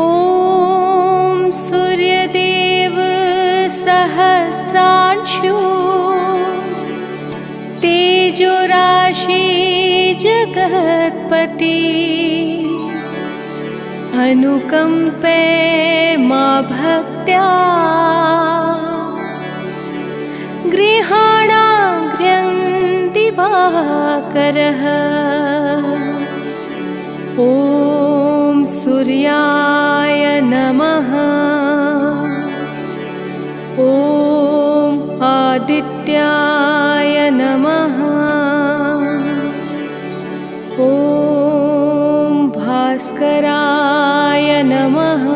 ॐ सूर्यदेव सहस्रांशु तेजोराशि जगत्पति अनुकंपे मा भक्त्या गृहाणाग्र्यं दिवाकरः। ॐ सूर्याय नमः। ॐ आदित्याय नमः। ॐ भास्कराय नमः।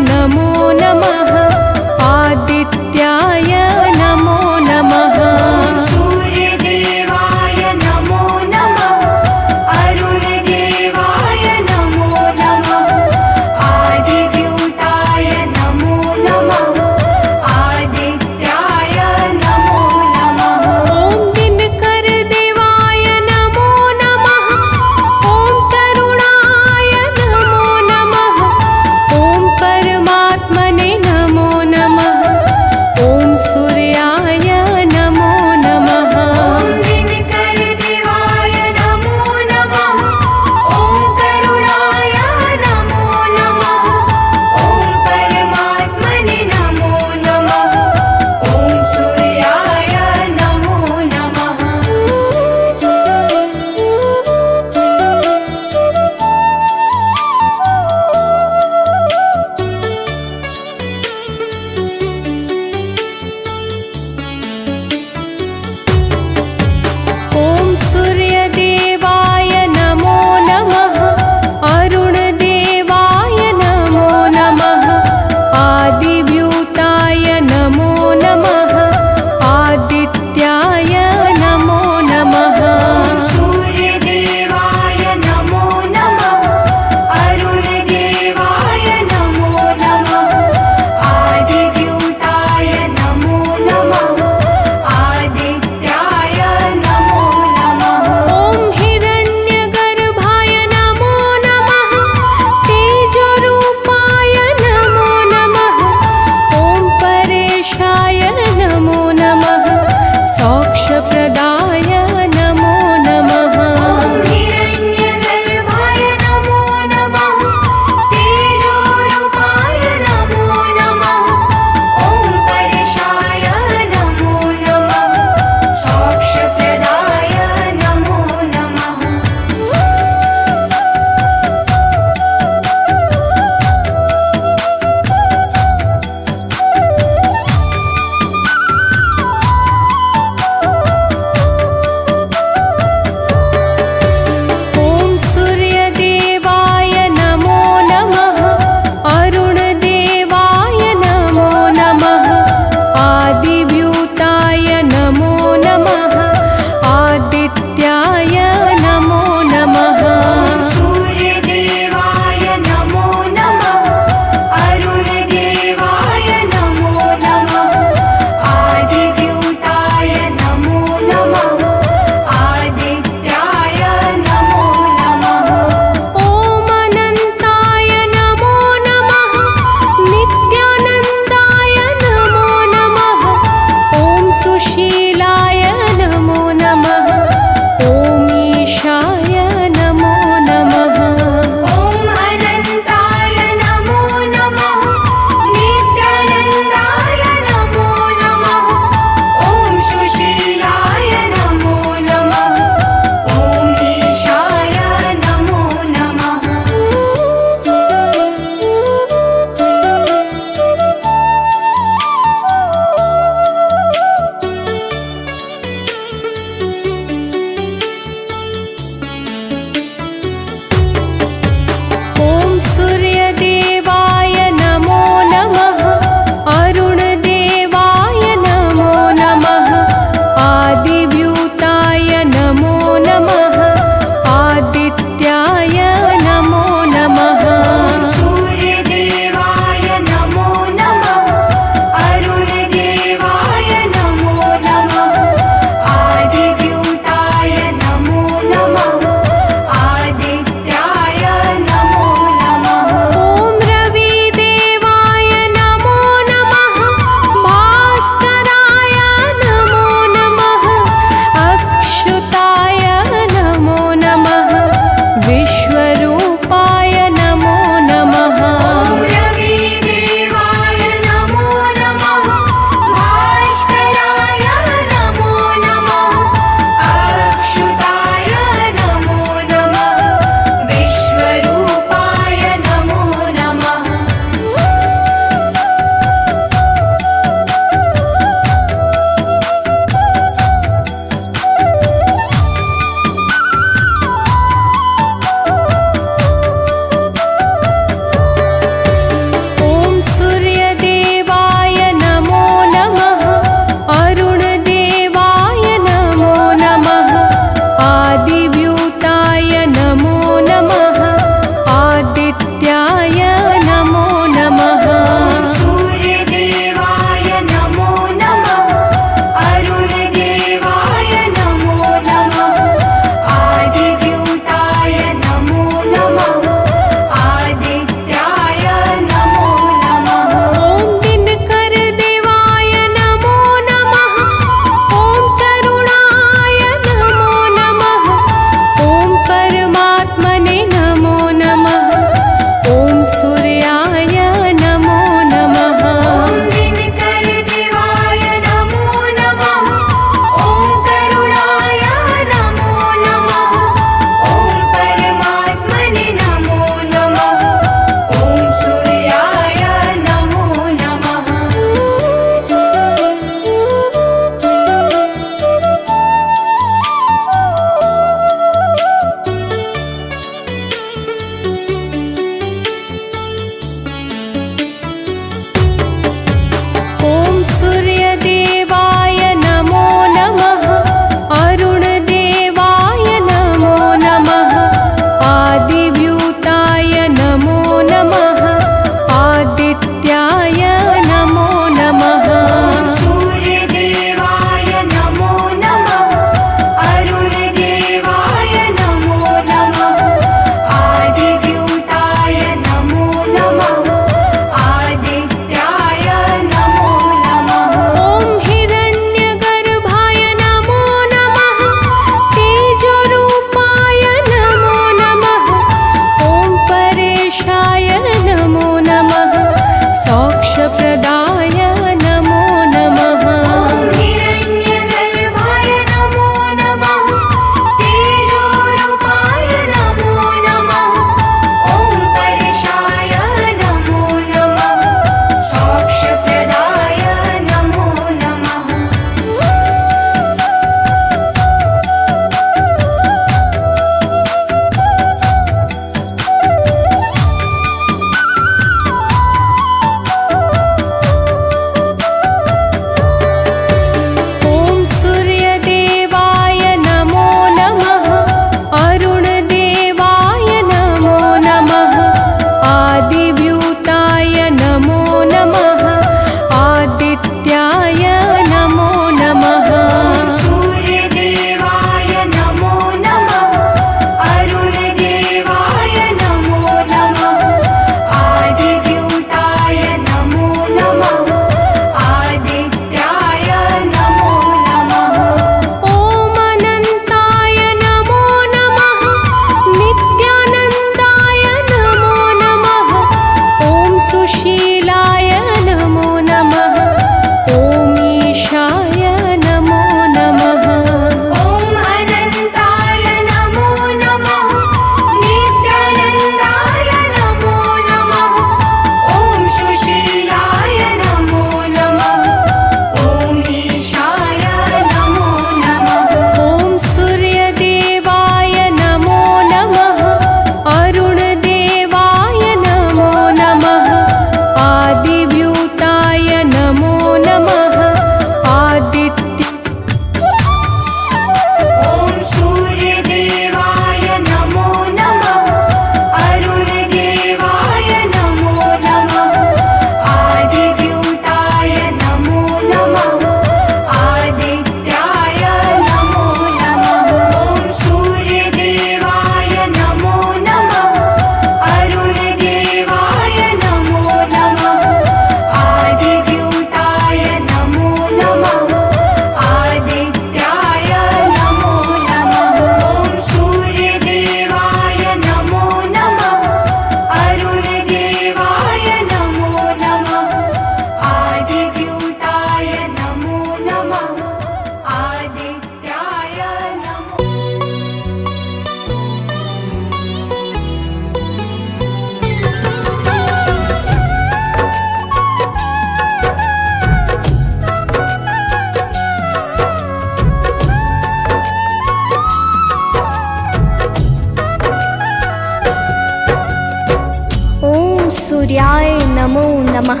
सूर्याय नमो नमः।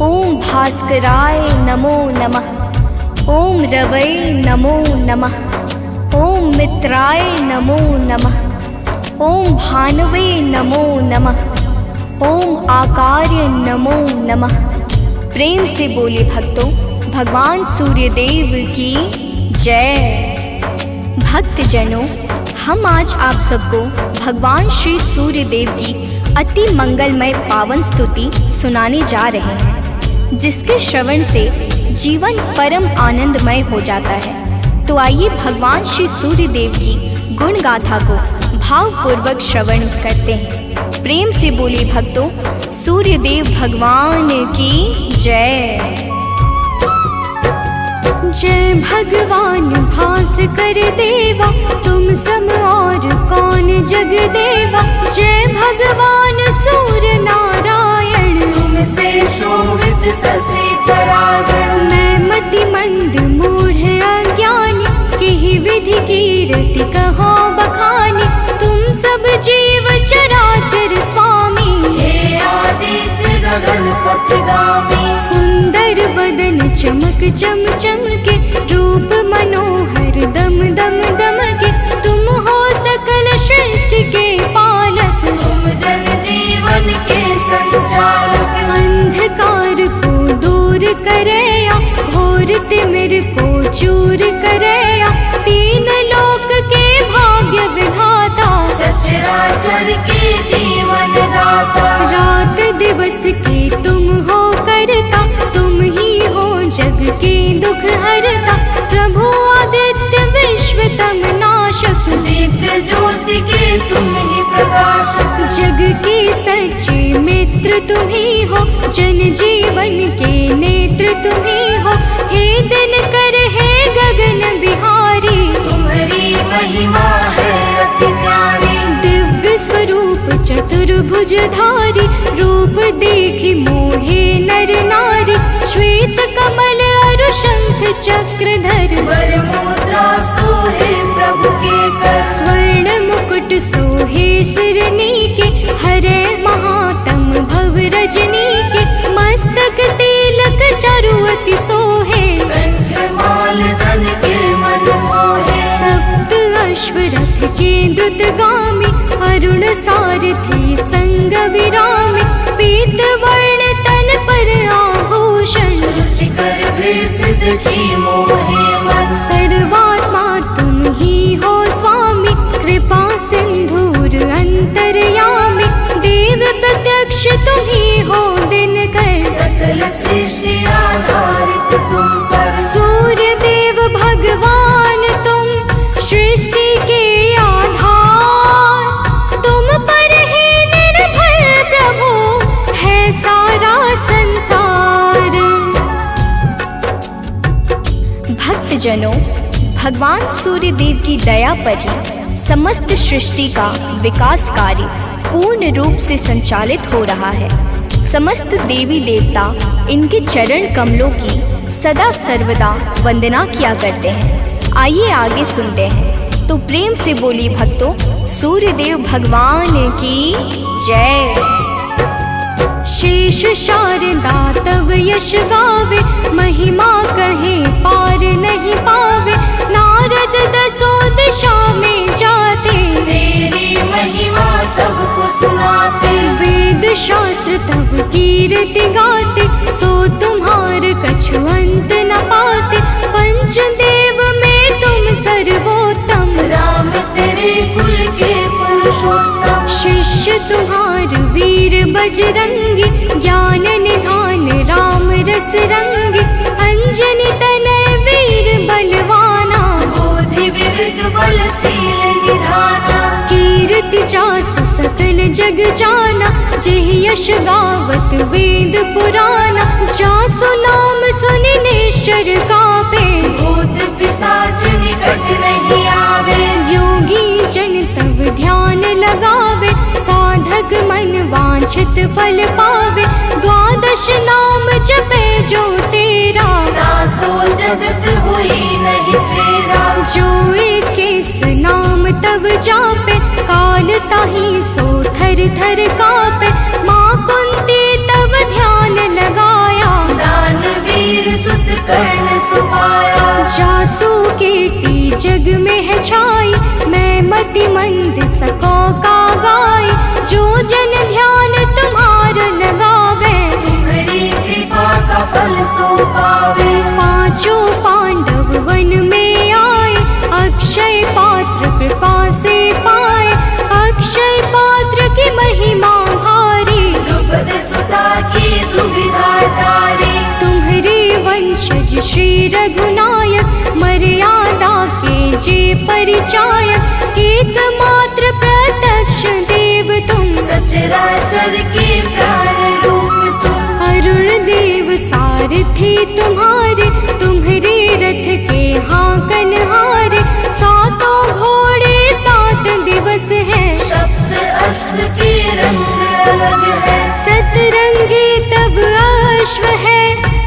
ओम भास्कराय नमो नमः। ओम रवै नमो नमः। ओम मित्राय नमो नमः। ओम भानवे नमो नमः। ओम आकार्य नमो नमः। प्रेम से बोले भक्तों, भगवान सूर्यदेव की जय। भक्तजनों, हम आज आप सबको भगवान श्री सूर्यदेव की अति मंगलमय पावन स्तुति सुनाने जा रहे हैं, जिसके श्रवण से जीवन परम आनंदमय हो जाता है। तो आइए भगवान श्री सूर्यदेव की गुण गाथा को भावपूर्वक श्रवण करते हैं। प्रेम से बोले भक्तों, सूर्यदेव भगवान की जय। जय भगवान भास्कर देवा, तुम सम और कौन जग देवा। जय भगवान सूर्य नारायण, तुमसे शोभित शशि परागण। मैं मति मंद मूढ़ अज्ञानी, किहि विधि कीर्ति कहो बखानी। तुम सब जीव चराचर स्वामी, हे आदित्य गगन पथगामी। सुंदर बदन चमक चम चमके, रूप मनोहर दम दम दमके। तुम हो सकल सृष्टि के पालक, तुम जन जीवन के संचालक। अंधकार को दूर करया, घोर तिमिर को चूर करया। तीन लोक के भाग्य विधाता, सचराचर के जीवन दाता। रात दिवस के तुम हो करता, तुम ही हो जग के दुख हरता। प्रभु आदित्य विश्वतम नाशक, दिव्य ज्योति के तुम ही प्रकाशक। जग के सच्चे मित्र तुम ही हो, जन जीवन के नेत्र तुम ही हो। हे दिनकर हे गगन बिहारी, तुम्हारी महिमा है अति न्यारी। दिव्य स्वरूप चतुर्भुजधारी, रूप देखि मोहे नर नारी। श्वेत कमल अरु शंख चक्रधर, वर मुद्रा सोहे प्रभु के कर। स्वर्ण मुकुट सोहे शिरनी के, हरे महातम भव रजनी के। मस्तक तिलक चारुअति सोहे, कंठमाल जन के मन मोहे। सप्त अश्व रथ के द्रुतगामी, अरुण सारथी संग विरामी। पीत वर्ण तन पर आभूषण, रुचिकर भेष देखी मोहे मन। सर्वात्मा तुम ही हो स्वामी, कृपा सिंधुर अंतर्यामी। देव प्रत्यक्ष तुम ही हो दिनकर, सकल सृष्टि आधारित तुम पर। सूर्य देव भगवान तुम सृष्टि के आधार। तुम पर ही निर्भर प्रभु है सारा संसार। भक्तजनों, भगवान सूर्यदेव की दया पर ही समस्त सृष्टि का विकास कार्य पूर्ण रूप से संचालित हो रहा है। समस्त देवी देवता इनके चरण कमलों की सदा सर्वदा वंदना किया करते हैं। आइए आगे सुनते हैं। तो प्रेम से बोली भक्तों, सूर्यदेव भगवान की जय। शेष शारदा तव यश गावे, महिमा कहे पार नहीं पावे। नारद दसों दिशा में जाते, तेरी महिमा सबको सुनाते। वेद शास्त्र तब कीर्ति गाते, सो तुम्हार कछु अंत न पाते। पंचदेव में तुम सर्वोत्तम, राम तेरे कुल के पुरुषोत्तम। शिष्य तुम्हार वीर बजरंगी, ज्ञान निधान राम रस रंगी। अंजनी तनय वीर बलवाना, बोधि विविध बलशील निधाना। कीर्ति जासु सकल जग जाना, जेह यश गावत वेद पुराना। जासु नाम सुनि निश्चर कापे, भूत पिशाच निकट नहीं आवे। योगी जन तब ध्यान लगावे, साधक मन वांछित फल पावे। द्वादश नाम जपे जो तेरा, ताको जगत हुई नहीं फेरा। जो एकेस नाम तब जापे, काल ताहि सो थर थर कापे। माँ जग में है छाई, मैं मति मंद सको का गाय। जो जन ध्यान तुम्हारा लगावे, तुम्हारी कृपा का फल सो पावे। पांचों पांडव वन में आए, अक्षय पात्र कृपा से पाए। अक्षय पात्र की महिमा भारी, द्रुपद सुता की दुविधा टारी। तुम्हारे वंशज श्री रघुनायक, मर्यादा के जे परिचायक। एकमात्र प्रत्यक्ष देव तुम, सचराचर के प्राण रूप तुम। अरुण देव सारथी तुम्हारे, तुम्हारे रथ के हाकन हारे। सातों घोड़े 7 दिवस हैं, सप्त अश्व के रंग अलग है। सतरंगी तब अश्व है,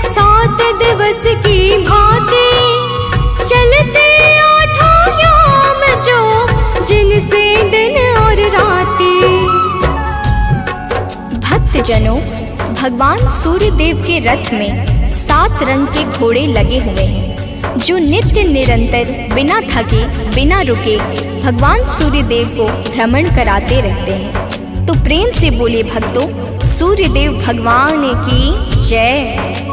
7 दिवस की भांति। चलते 8 याम जो, जिनसे दिन और राती। भक्तजनों, भगवान सूर्य देव के रथ में 7 रंग के घोड़े लगे हुए हैं, जो नित्य निरंतर बिना थके बिना रुके भगवान सूर्य देव को भ्रमण कराते रहते हैं। तो प्रेम से बोले भक्तों, सूर्य देव भगवान की जय।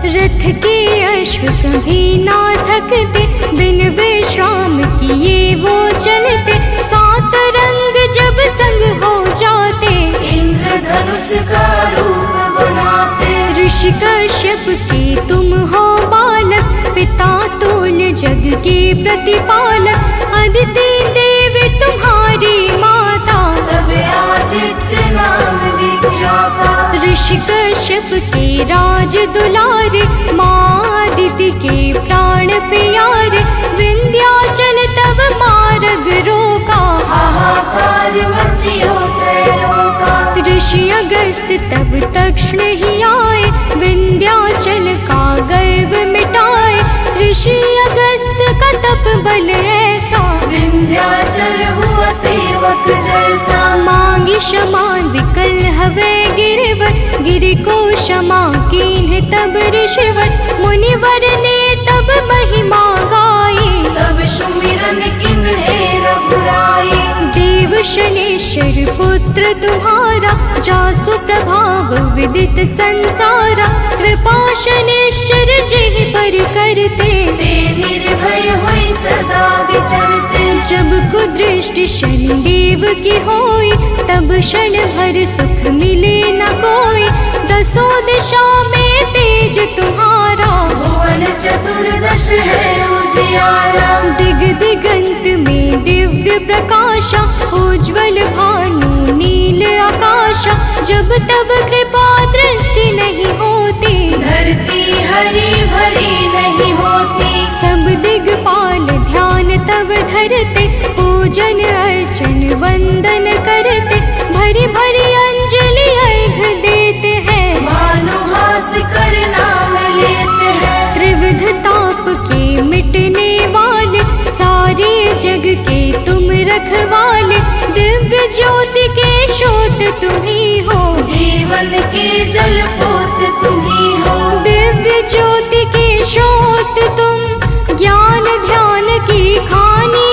रथ के अश्व कभी ना थकते, बिन विश्राम किए वो चलते। 7 रंग जब संग हो जाते, इंद्रधनुष का रूप बनाते। ऋषि कश्यप के तुम हो बालक, पिता तुल्य जग के प्रतिपालक। अदिति देव तुम्हारी माता, तब आदित्य नाम विख्याता। ऋषि कश्यप के राज दुलारे, माँ अदिति के प्राण प्यारे। विंध्याचल तब मार्ग रोका, हाहाकार मचियो त्रैलोका। ऋषि अगस्त तब तक्षण ही आए, विंध्याचल का गर्व मिटाए। ऋषि अगस्त का तप बल ऐसा, विंध्याचल हुआ सेवक जैसा। मांगी क्षमा विकल हवे गिरवर, गिरि को क्षमा कीन्ह तब ऋषिवर। मुनिवर ने तब महिमा गाई, तब सुमिरन किन्हे रघुराई। देव शनेश्वर पुत्र तुम्हारा, जासु प्रभाव विदित संसारा। कृपा शनेश्वर जिहि पर करते, ते निर्भय हुई सदा विचरते। जब कुदृष्टि शनिदेव की होई, तब क्षण भर सुख मिले न कोई। 10 दिशा में तेज तुम्हारा, भुवन चतुर्दश है उजियारा। दिग दिगंत में दिव्य प्रकाशा, उज्ज्वल भानु नील आकाशा। जब तब कृपा दृष्टि नहीं होती, धरती हरी भरी नहीं होती। सब दिगपाल ध्यान तब धरते, पूजन अर्चन वंदन करते। भरी भरी अंजलि अर्घ देते हैं, भानुहास कर नाम लेते हैं। त्रिविध ताप के मिटने वाले, सारे जग के तुम रखवाले। दिव्य ज्योति के स्रोत तुम ही हो, जीवन के जल पोत तुम ही हो। दिव्य ज्योति के स्रोत तुम, ज्ञान ध्यान की खानी।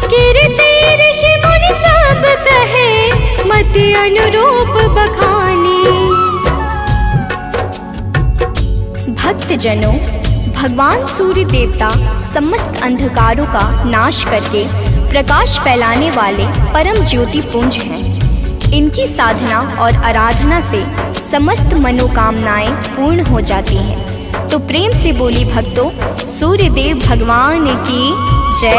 कीर्ति ऋषि मुनि सब कहे, मति अनुरूप बखानी। भक्तजनों, भगवान सूर्य देवता समस्त अंधकारों का नाश करके प्रकाश फैलाने वाले परम ज्योति पुंज हैं। इनकी साधना और आराधना से समस्त मनोकामनाएं पूर्ण हो जाती हैं। तो प्रेम से बोली भक्तों, सूर्य देव भगवान की जय।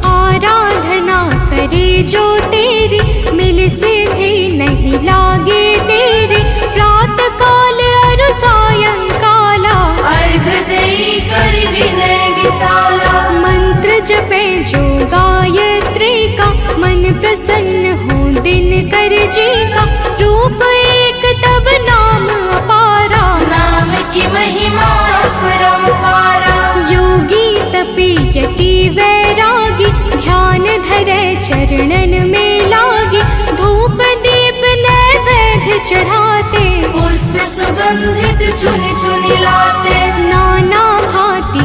आराधना करे जो तेरी, मिल सिद्धि नहीं लागे तेरी। प्रात काल और सायंकाला, अर्घ देई कर विनय विशाला। मंत्र जपे जो गायत्री का, मन प्रसन्न हो दिन कर जी का। रूप एक तब नाम अपारा, नाम की महिमा अपरंपारा। योगी तपी यति वैरागी, ध्यान धरे चरणन में लागी। धूप दीप नैवेद्य चढ़ाते, पुष्प सुगंधित चुन चुन लाते। नाना भांति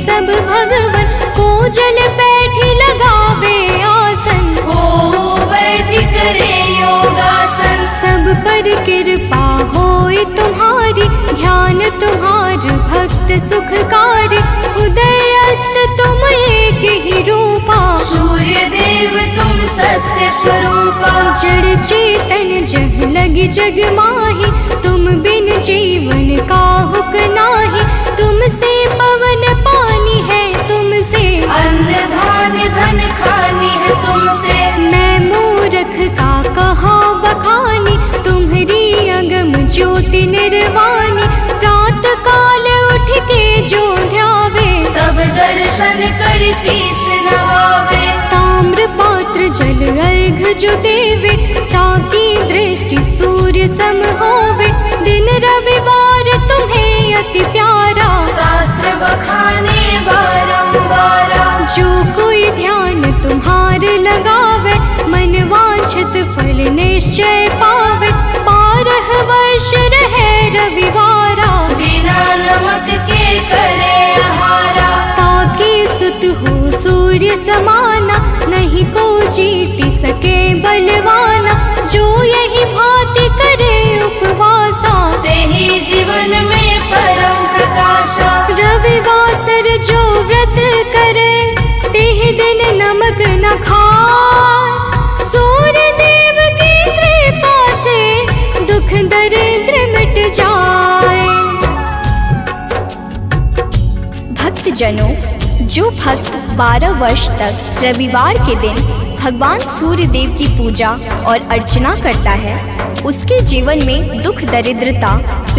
सब भगवन को जल बैठी लगावे आसन। हो बैठी करे योगासन। सब पर कृपा होए तुम्हारी, ध्यान तुम्हार भक्त सुखकारी। उदय अस्त तुम एक ही रूपा, सूर्य देव तुम सत्य स्वरूपा। जड़ चेतन जग लगी जग माही, तुम बिन जीवन काहुक नाही। तुमसे पवन पानी है, तुमसे अन्न धान्य धन खानी है तुमसे। मैं मूर्ख का कहाँ बखानी, तुम्हारी अगम ज्योति निर्वाणी। प्रात काल उठ के जो ध्यावे, तब दर्शन कर शीस नवावे। ताम्र पात्र जल अर्घ जो देवे, ताकि दृष्टि सूर्य सम होवे। दिन रविवार तुम्हें अति प्यारा, शास्त्र बखाने बारंबारा। जो कोई ध्यान तुम्हार लगावे, मन वांछित फल निश्चय पावे। 12 वर्ष रहे रविवारा, बिना नमक के करे आहारा। ताकि सुत हो सूर्य समाना, नहीं को जीति सके बलवाना। जो यही भांति करे उपवासा, तेहि जीवन में परम प्रकाशा। रविवासर जो व्रत करे, तेह दिन नमक न खाए। सूर्य देव की कृपा से दुख दरिद्र मिट जाए। भक्त जनों, जो भक्त 12 वर्ष तक रविवार के दिन भगवान सूर्य देव की पूजा और अर्चना करता है, उसके जीवन में दुख दरिद्रता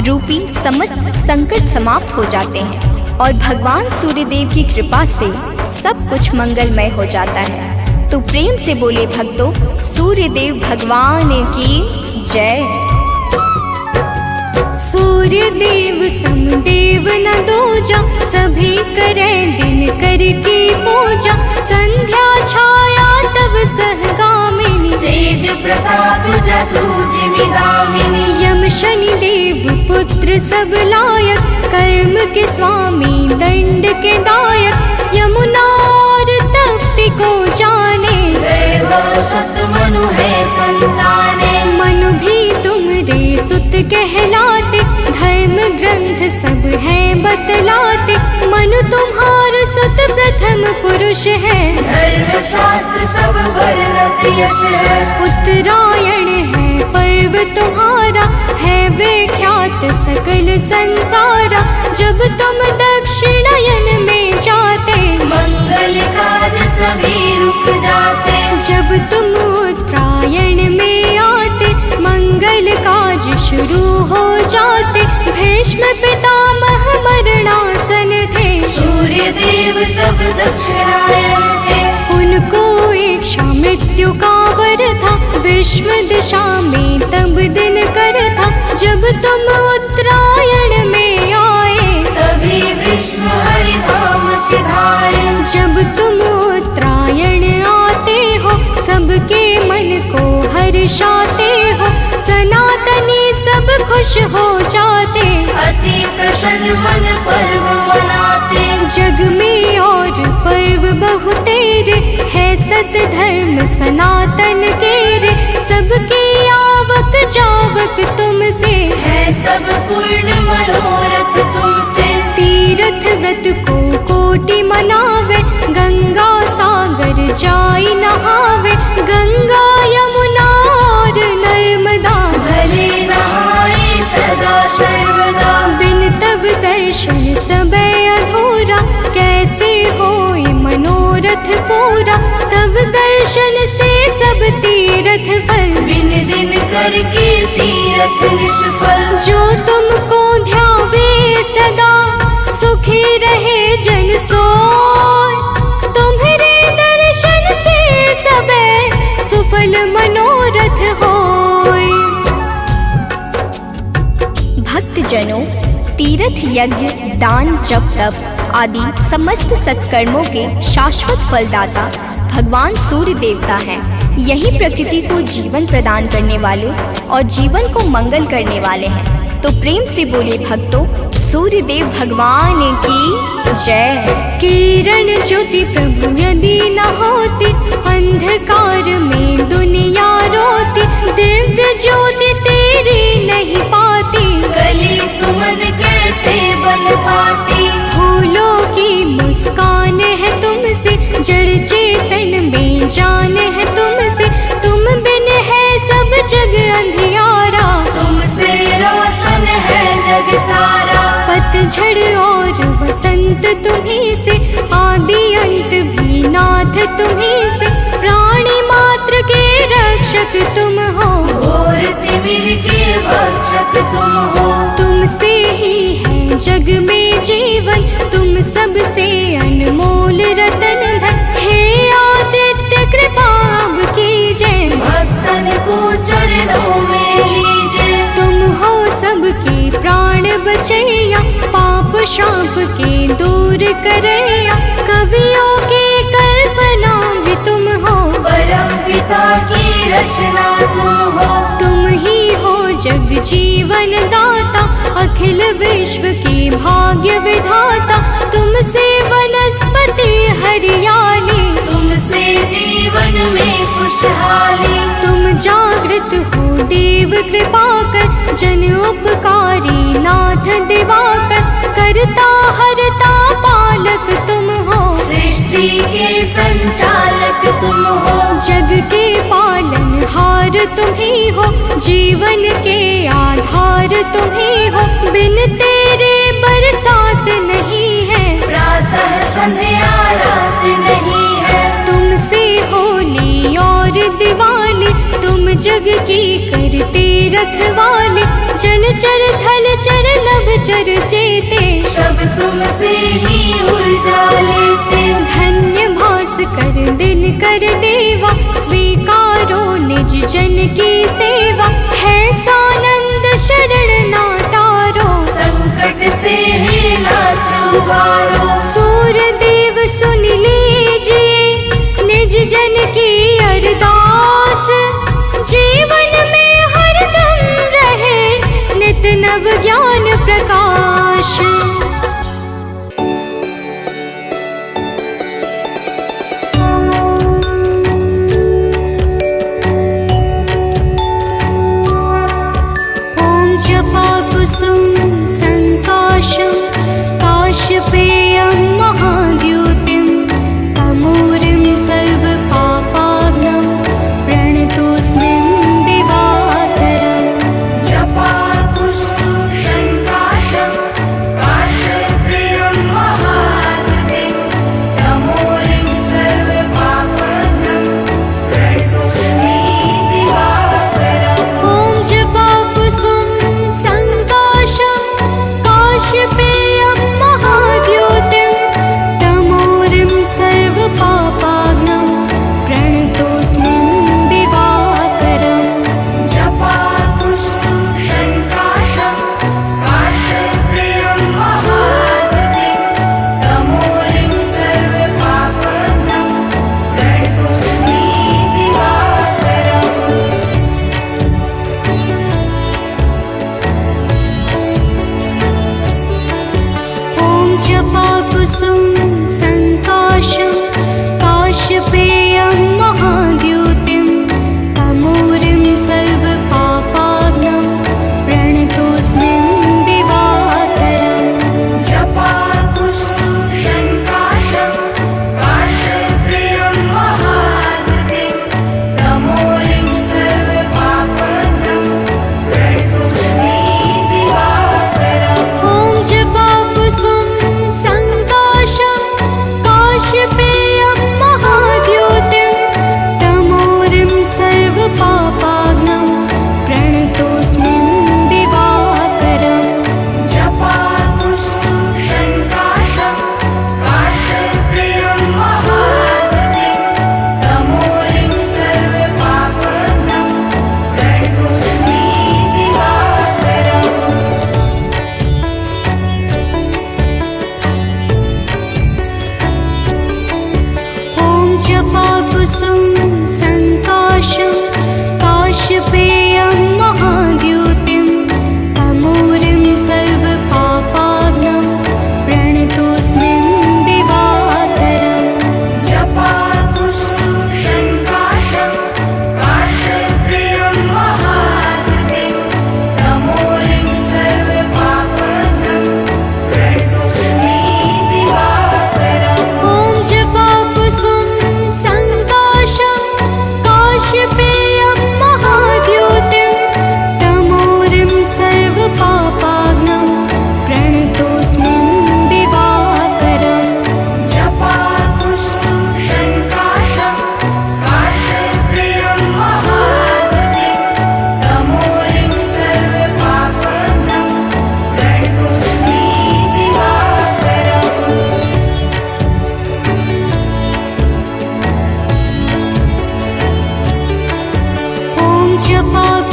रूपी समस्त संकट समाप्त हो जाते हैं और भगवान सूर्य देव की कृपा से सब कुछ मंगलमय हो जाता है। तो प्रेम से बोले भक्तों, सूर्य देव भगवान की जय। सूर्य देव समदेव न दूजा, सभी करे दिन करके पूजा। संध्या छाया तब सहगामिनी, तेज प्रताप जसु जिमिदामिनी। यम शनि देव पुत्र सब लायक, कर्म के स्वामी दंड के दायक। यमुना और तप्ति को जाने, दैव सत मनु है संताने। मनु भी तुमरे सुत कहलाते, धर्म ग्रंथ सब हैं बतलाते। मनु तुम्हार सुत प्रथम पुरुष है, धर्म शास्त्र सब वर्णत यस है। उत्तरायण है पर्व तुम्हारा, है विख्यात सकल संसारा। जब तुम दक्षिणायन में जाते, मंगल काज सभी रुक जाते। जब तुम उत्तरायण में आते, मंगल काज शुरू हो जाते। भीष्म पितामह मरणासन थे, सूर्य देव तब दक्षिणायन थे। उनको इच्छा मृत्यु का वर था, विश्व दिशा में तब दिन कर था। जब तुम उत्तरायण में आए, तभी विश्व हरिधाम सिधाए। जब तुम उत्तरायण आते हो, सबके मन को हर्षाते हो। सनातनी सब खुश हो जाते, अति प्रसन्न मन पर्व मनाते। जग में और पर्व बहु तेरे, है सत धर्म सनातन के रे। सबकी आवक जावक तुमसे, है सब पूर्ण मनोरथ तुमसे। तीर्थ व्रत को कोटि मनावे, गंगा सागर जाई नहावे। गंगा यमुना और नर्मदा, भले नहाए सदा सर्वदा। बिन तब दर्शन सबे अधूरा, कैसे होए मनोरथ पूरा। तब दर्शन से सब तीर्थ फल, बिन दिन करके तीरथ निष्फल। जो तुमको ध्यावे सदा, सुखी रहे जन सोय। तुम्हारे दर्शन से सबे सुफल मनोरथ होय। भक्त जनों, तीर्थ यज्ञ दान जप तप आदि समस्त सत्कर्मों के शाश्वत फलदाता भगवान सूर्य देवता हैं। यही प्रकृति को जीवन प्रदान करने वाले और जीवन को मंगल करने वाले हैं। तो प्रेम से बोले भक्तों, सूर्यदेव भगवान की जय। किरण ज्योति प्रभु यदि न होती, अंधकार में दुनिया रोती। दिव्य ज्योति तेरी नहीं पाती, गली सुमन कैसे बन पाती। फूलों की मुस्कान है तुमसे, जड़ चेतन में जान है तुमसे। तुम बिन है सब जग अंधियारा, तुमसे रोशन है जग सारा। पतझड़ और बसंत तुम्हीं से, आदि अंत भी नाथ तुम्हीं से। प्राणी मात्र के रक्षक तुम हो, घोर तिमिर के भक्षक तुम हो। तुमसे ही है जग में जीवन, तुम सबसे अनमोल रतन धन। हे आदित्य कृपा अब कीजिए, भक्तन को चरणों में लीजिए। तुम हो सबके प्राण बचैया, पाप शाप के दूर करैया। कवियों की कल्पना भी तुम हो, परम पिता की रचना तुम हो। तुम ही हो जग जीवन दाता, अखिल विश्व की भाग्य विधाता। तुमसे वनस्पति हरियाली, तुमसे जीवन में खुशहाली। तुम जागृत हो देव कृपा कर, जन उपकारी नाथ दिवाकर। करता हरता पालक तुम हो, सृष्टि के संचालक तुम हो। जग के पालन हार तुम ही हो, जीवन के आधार तुम ही हो। बिन तेरे बरसात नहीं है, प्रातः संध्या रात नहीं है। तुमसे होली और दिवाली, तुम जग की करते रखवाले। जल चर थल चर नभ चर चेते, सब तुमसे ही ऊर्जा लेते। धन्य भास कर दिन कर देवा, स्वीकारो निज जन की सेवा। है सानंद शरण ना टारो, संकट से ही नाथ उबारो। सूर्यदेव सुन लीजिए निज जन की अरदास। जीवन में हरदम रहे नित नव ज्ञान प्रकाश। ॐ जपा कुसुम संकाशं, काशपेयं महाद्युतिं। तमूरिं सर्वपापाग्नं, प्रणतोऽस्मिन् दिवाकरम्। जपा कुसुम संकाशं, काशप्रियं महाद्युतिं। तमोरिं सर्वपापाग्नं, प्रणतोऽस्मि दिवाकरम्। ॐ जपा कुसुम संकाशं, काशपेयं महाद्युतिं। तमोरिं सर्वपापाग्नं, प्रणतोऽस्मिन् दिवाकरम्। जपा कुसुम संकाशं, काशप्रियं महाद्युतिं। तमोरिं सर्वपापाग्नं, प्रणतोऽस्मि दिवाकरम्। ॐ जपा कुसुम संकाशं, काशपेयं महाद्युतिं। तमूरिं सर्वपापाग्नं, प्रणतोऽस्मिन् दिवाकरम्। जपा कुसुम संकाशं, काशप्रियं महाद्युतिं। तमोरिं सर्वपापाग्नं, प्रणतोऽस्मि दिवाकरम्। ॐ जपा कुसुम संकाशं, काशपेयं महाद्युतिं। तमोरिं सर्वपापाग्नं, प्रणतोऽस्मिन् दिवाकरम्। जपा कुसुम संकाशं, काशप्रियं महाद्युतिं। तमोरिं सर्वपापाग्नं, प्रणतोऽस्मि दिवाकरम्। ॐ जपा कुसुम संकाशं, काशपेयं महाद्युतिं। तमोरिं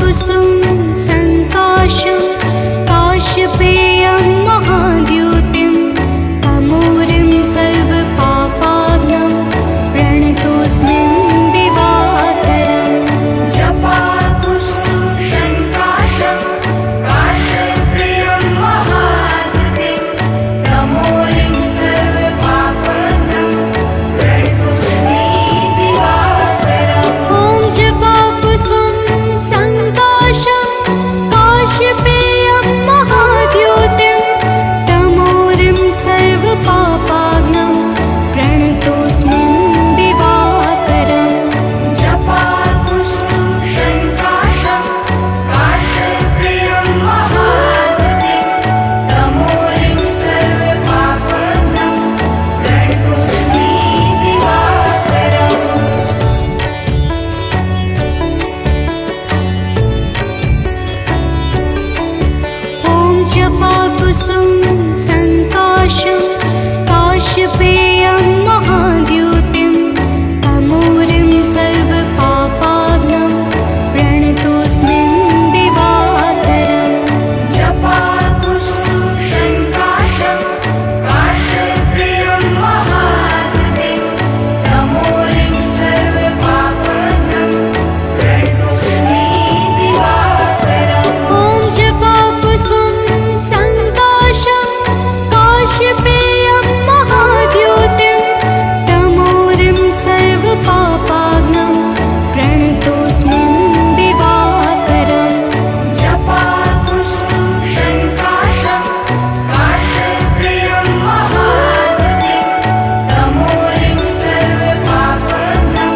जपाकुसुम संकाशं काशपेयं महाद्युतिं तमूरिं सर्वपापाग्नं प्रणतोऽस्मि दिवाकरम्। जपाकुसुम संकाशं काशपेयं महाद्युतिं तमूरिं सर्वपापाग्नं प्रणतोऽस्मि दिवाकरम्। ॐ जपाकुसुम संकाशं काशपेयं महाद्युतिं तमूरिं सर्वपापाग्नं प्रणतोऽस्मि दिवाकरम्। जपाकुसुम संकाशं काशपेयं महाद्युतिं तमूरिं सर्वपापाग्नं प्रणतोऽस्मि दिवाकरम्। ॐ जपाकुसुम संकाशं काशपेयं महाद्युतिं तमूरिं सर्वपापाग्नं प्रणतोऽस्मि दिवाकरम्। जपाकुसुम संकाशं काशपेयं महाद्युतिं तमूरिं सर्वपापाग्नं प्रणतोऽस्मि दिवाकरम्। ॐ जपाकुसुम संकाशं काशपेयं महाद्युतिं तमूरिं सर्वपापाग्नं प्रणतोऽस्मि दिवाकरम्। जपाकुसुम संकाशं काशपेयं महाद्युतिं तमूरिं सर्वपापाग्नं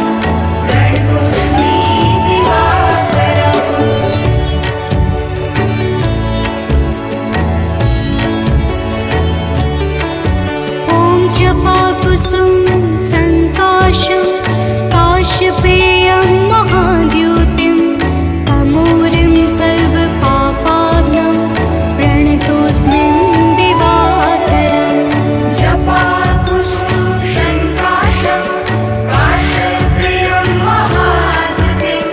प्रणतोऽस्मि दिवाकरम्। ॐ जपाकुसुम संकाशं काशपेयं महाद्युतिं तमूरिं सर्वपापाग्नं प्रणतोऽस्मि दिवाकरम्। जपाकुसुम संकाशं काशपेयं महाद्युतिं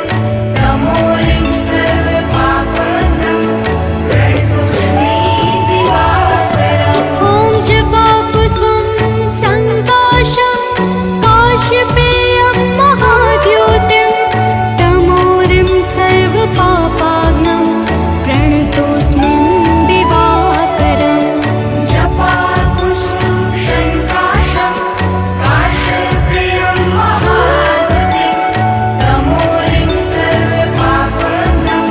तमूरिं सर्वपापाग्नं प्रणतोऽस्मि दिवाकरम्। ॐ जपाकुसुम संकाशं काशपेयं महाद्युतिं तमूरिं सर्वपापाग्नं प्रणतोऽस्मि दिवाकरम्। जपाकुसुम संकाशं काशपेयं महाद्युतिं तमूरिं सर्वपापाग्नं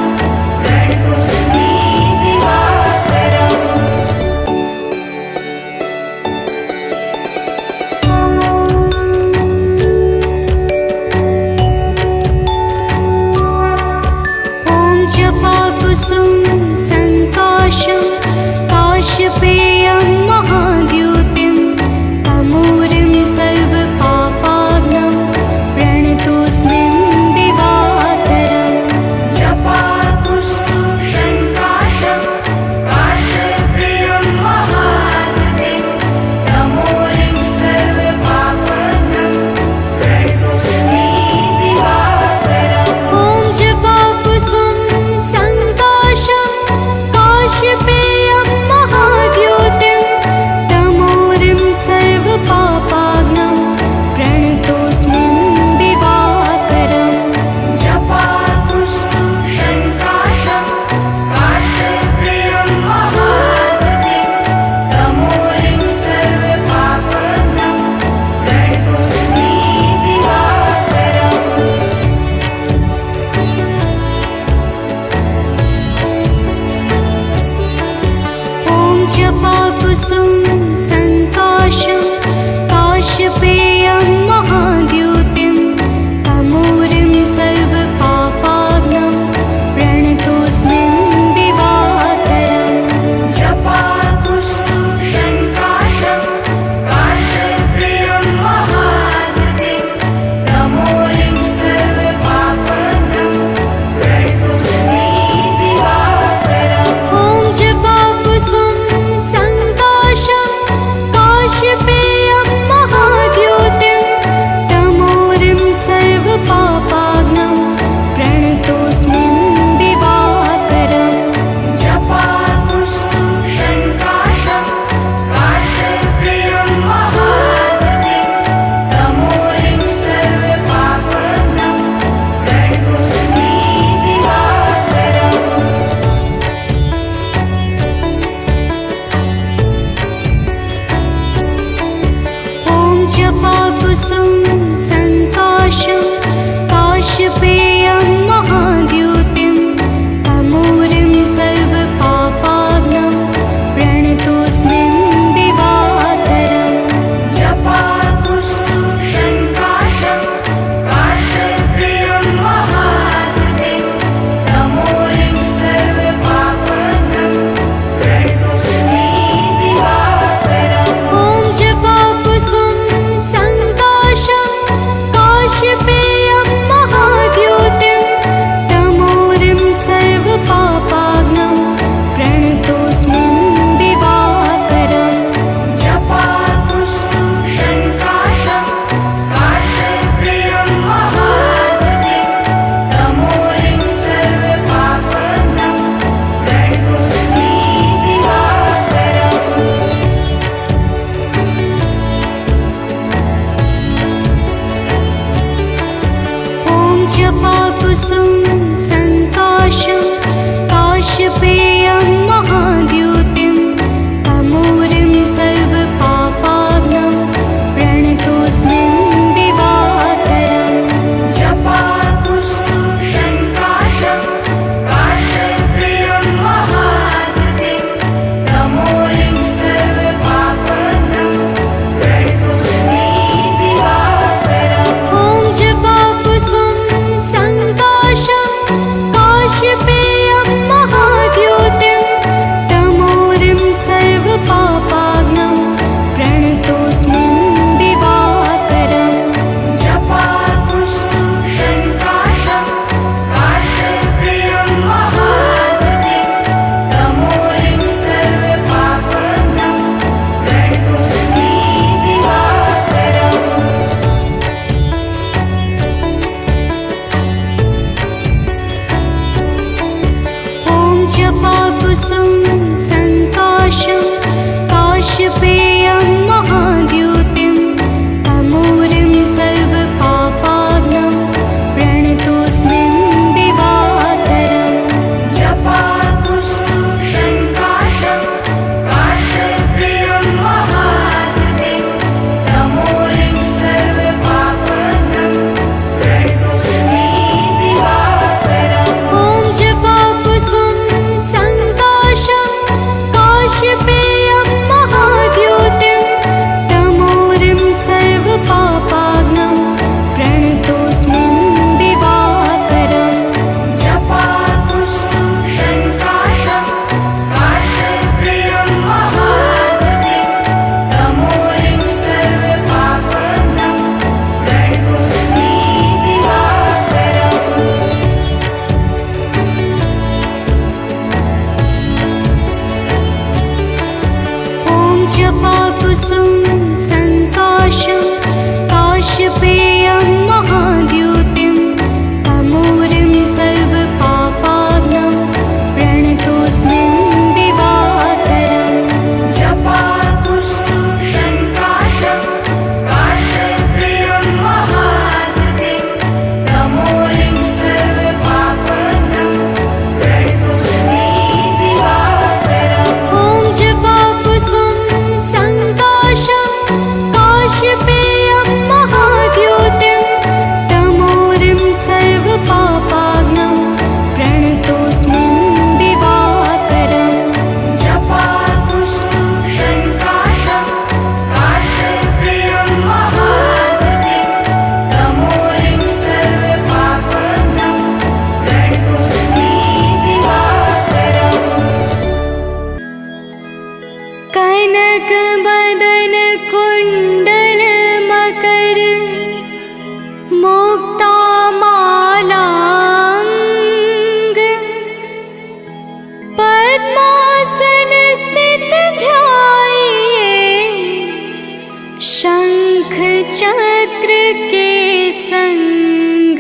प्रणतोऽस्मि दिवाकरम्। ॐ जपाकुसुम संकाशं काशपेयं महाद्युतिं तमूरिं सर्वपापाग्नं प्रणतोऽस्मि दिवाकरम्। जपाकुसुम संकाशं काशपेयं महाद्युतिं तमूरिं सर्वपापाग्नं प्रणतोऽस्मि दिवाकरम्। ॐ जपाकुसुम संकाशं कुसुम संकाशं काश्यपेयं महाद्युतिं तमूरिं सर्वपापाग्नं प्रणतोऽस्मिन् दिवाकरम् जपाकुसुम संकाशं काश्यपेयं महाद्युतिं तमूरिं सर्वपापाग्नं प्रणतोऽस्मि दिवाकरम्। ॐ जपाकुसुम संकाशं काश्यपेयं महाद्युतिं तमूरिं सर्वपापाग्नं प्रणतोऽस्मिन् दिवाकरम् जपाकुसुम संकाशं काश्यपेयं महाद्युतिं तमूरिं सर्वपापाग्नं प्रणतोऽस्मि दिवाकरम्। ॐ जपाकुसुम संकाशं काश्यपेयं महाद्युतिं तमूरिं सर्वपापाग्नं प्रणतोऽस्मिन् दिवाकरम् जपाकुसुम संकाशं काश्यपेयं महाद्युतिं तमूरिं सर्वपापाग्नं प्रणतोऽस्मि दिवाकरम्। ॐ जपाकुसुम संकाशं काश्यपेयं महाद्युतिं तमूरिं सर्वपापाग्नं प्रणतोऽस्मिन् दिवाकरम् जपाकुसुम संकाशं काश्यपेयं महाद्युतिं तमूरिं सर्वपापाग्नं प्रणतोऽस्मि दिवाकरम्। ॐ जपाकुसुम संकाशं काश्यपेयं महाद्युतिं तमूरिं सर्वपापाग्नं प्रणतोऽस्मिन् दिवाकरम् जपाकुसुम संकाशं काश्यपेयं महाद्युतिं तमूरिं सर्वपापाग्नं प्रणतोऽस्मि दिवाकरम्। ॐ जपाकुसुम संकाशं काश्यपेयं महाद्युतिं तमूरिं सर्वपापाग्नं प्रणतोऽस्मिन् दिवाकरम् जपाकुसुम संकाशं काश्यपेयं महाद्युतिं तमूरिं सर्वपापाग्नं प्रणतोऽस्मि दिवाकरम्। कनक बदन कुंडल मकर मुक्ता मालांग पद्मासन स्थित ध्याये शंख चक्र के संग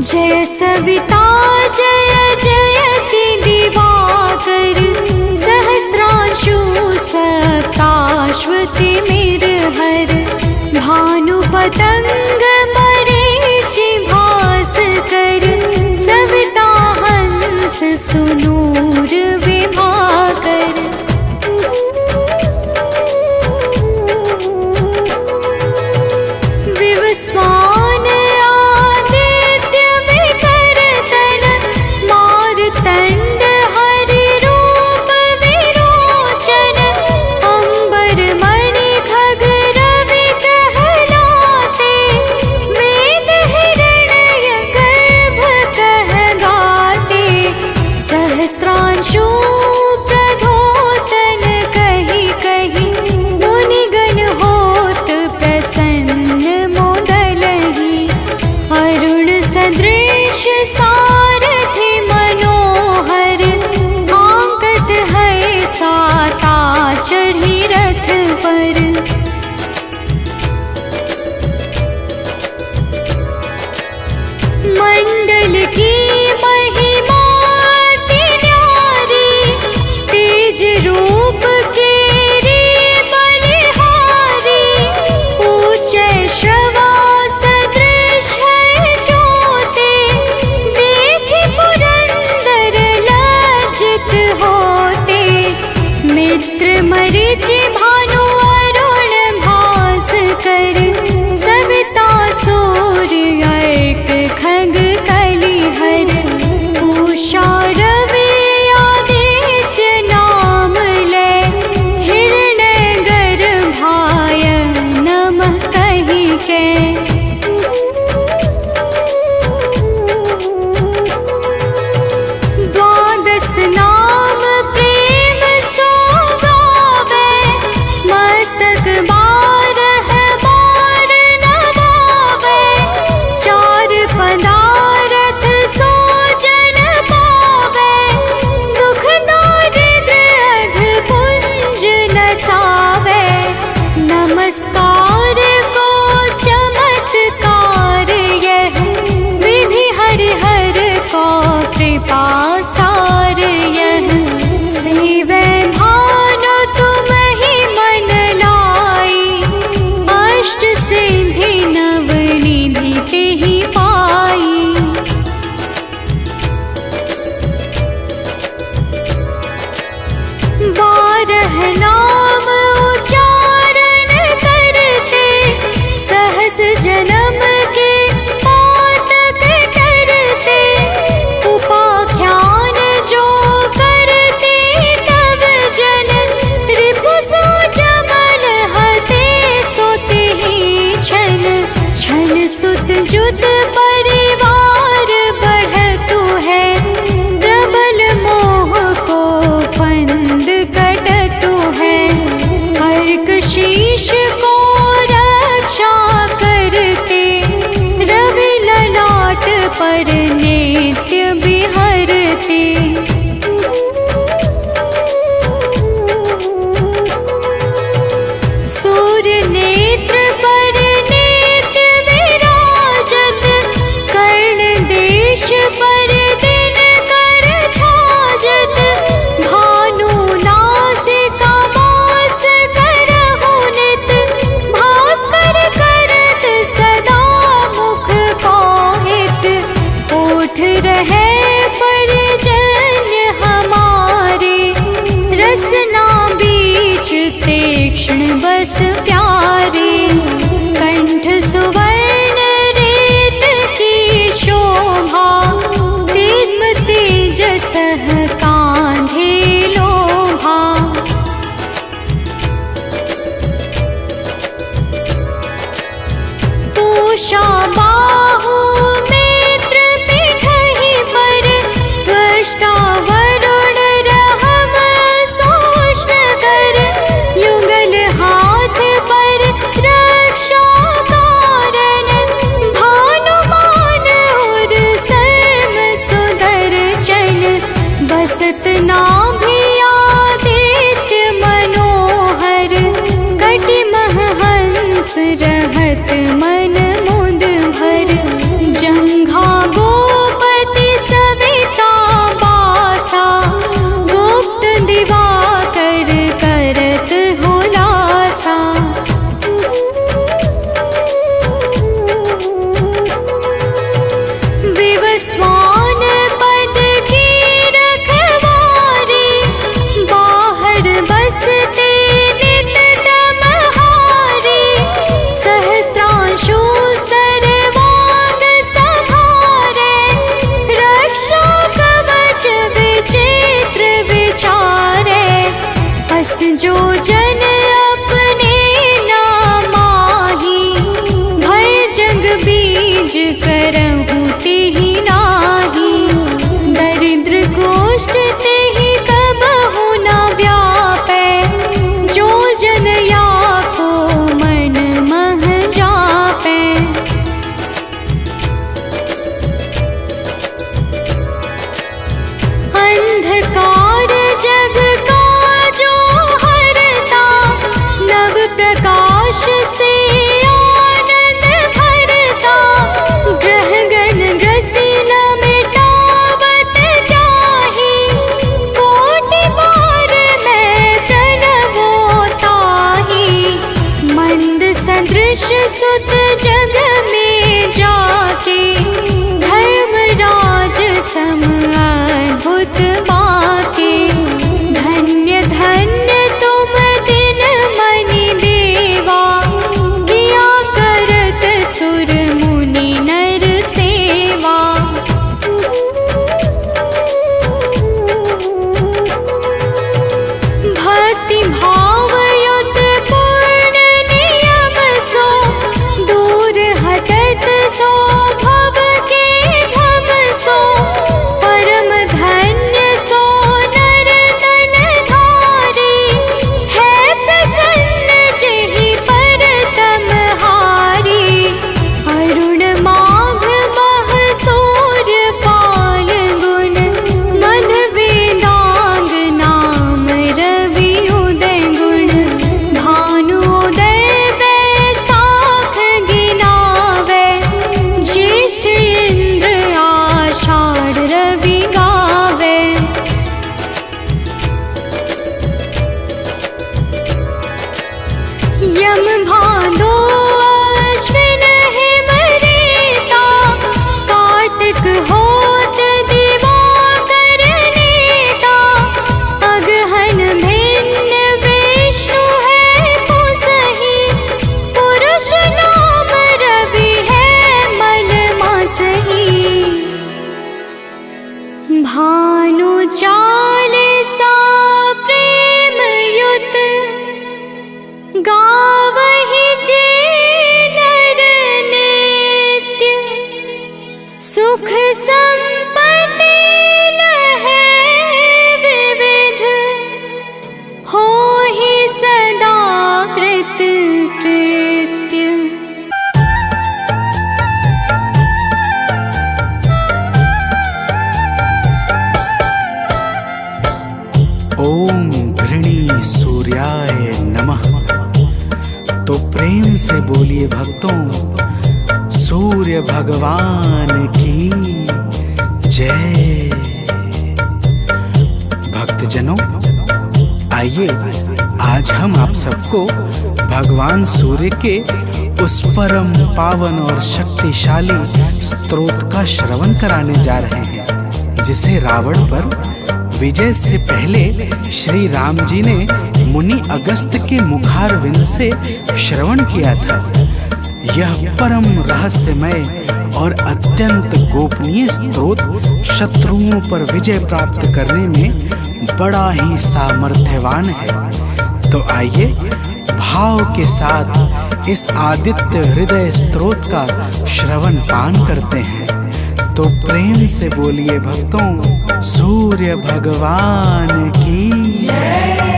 जय सविता जय जयति दिवाकर सहस्रांशु सप्ताश्वति निर्हर भानुपतंग मरीचि भास्कर सविता हंस सुनूर विभाकर विवस्वान आदित्य विकरतन मारतंड हरि रूप विरोचन अंबर मणि खग रवि कहलाते वेद हिरण्य गर्भ कह गाते सहस्र सूर्य नेत्र पर नित्य विराजत, कर्ण देश पर दिन कर छाजत, भानु नासिका मास करहु नित, भास्कर करत सदा मुख पाहित, ओठ रहे परजन्य हमारे, रसना बीच तीक्ष्ण बस प्यारे, कंठ सुवर्ण रेत की शोभा, दिव्य तेजसः कांधे लोभा। पूषा बाहु नेत्र पिठहि पर, त्वष्टा वरुण रहम सोष्ण कर, युगल हाथ पर रक्षा कारण, भानुमान और सर्व सुदर्शन, बसत नाभि आदित्य मनोहर, कटिमह हंस रहत मन मुद भर, जंघा गोपति सविता बासा, गुप्त दिवाकर करत हुलासा। विवस्वान पद की रखवारी, बाहर बसते नित तमहारी, सहस्त्रांशु सर्वांग संहारे, रक्षा कवच विचित्र विचारे, अस जो जन अपने नामाही, भय जग बीज करहु तेहि नाही, दरिद्र गोष्ठ तेहि कबहु न व्यापै, जो जन या को मन मह जापै। अंधकार जग का जो हरता, नव प्रकाश से आनंद भरता, ग्रह गण ग्रसी न मिटावत जाहि, कोटि बार मैं प्रणवो ताहि, मंद सदृश सुत जग में जाके, धर्मराज सम अद्भुत बाके, धन्य धन्य तुम दिन मनि देवा, किया करत सुर मुनि नर सेवा। भक्ति भाव युत पूर्ण नियम सो, दूर हटत सो भव के भव सो, परम धन्य सो नर तन धारी, है प्रसन्न जेहि पर तमहारी, अरुण माघ मह सूर्य फाल्गुन, मध वेदांग नाम रवि उदय गुण, भानु उदय बैसाख गिनावे, ज्येष्ठ इंद्र आषाढ़ रवि गावे। यम भादो अश्विन हिम रेता, कार्तिक होत दिवाकर नेता, अगहन भिन्न विष्णु है कुसहि, पुरुष नाम रवि है मल मासहि, भानु चालीसा प्रेम युत, गावहि जे नर नित्य, सुख संपत्ति लहै विविध, होहि सदा कृत कृत्य। ओम घृणी सूर्याय नमः। तो प्रेम से बोलिए भक्तों, सूर्य भगवान की जय। भक्तजनों, आइए आज हम आप सबको भगवान सूर्य के उस परम पावन और शक्तिशाली स्तोत्र का श्रवण कराने जा रहे हैं, जिसे रावण पर विजय से पहले श्री राम जी ने मुनि अगस्त्य के मुखारविंद से श्रवण किया था। यह परम रहस्यमय और अत्यंत गोपनीय स्तोत्र शत्रुओं पर विजय प्राप्त करने में बड़ा ही सामर्थ्यवान है। तो आइए भाव के साथ इस आदित्य हृदय स्तोत्र का श्रवण पान करते हैं। तो प्रेम से बोलिए भक्तों, सूर्य भगवान की जय।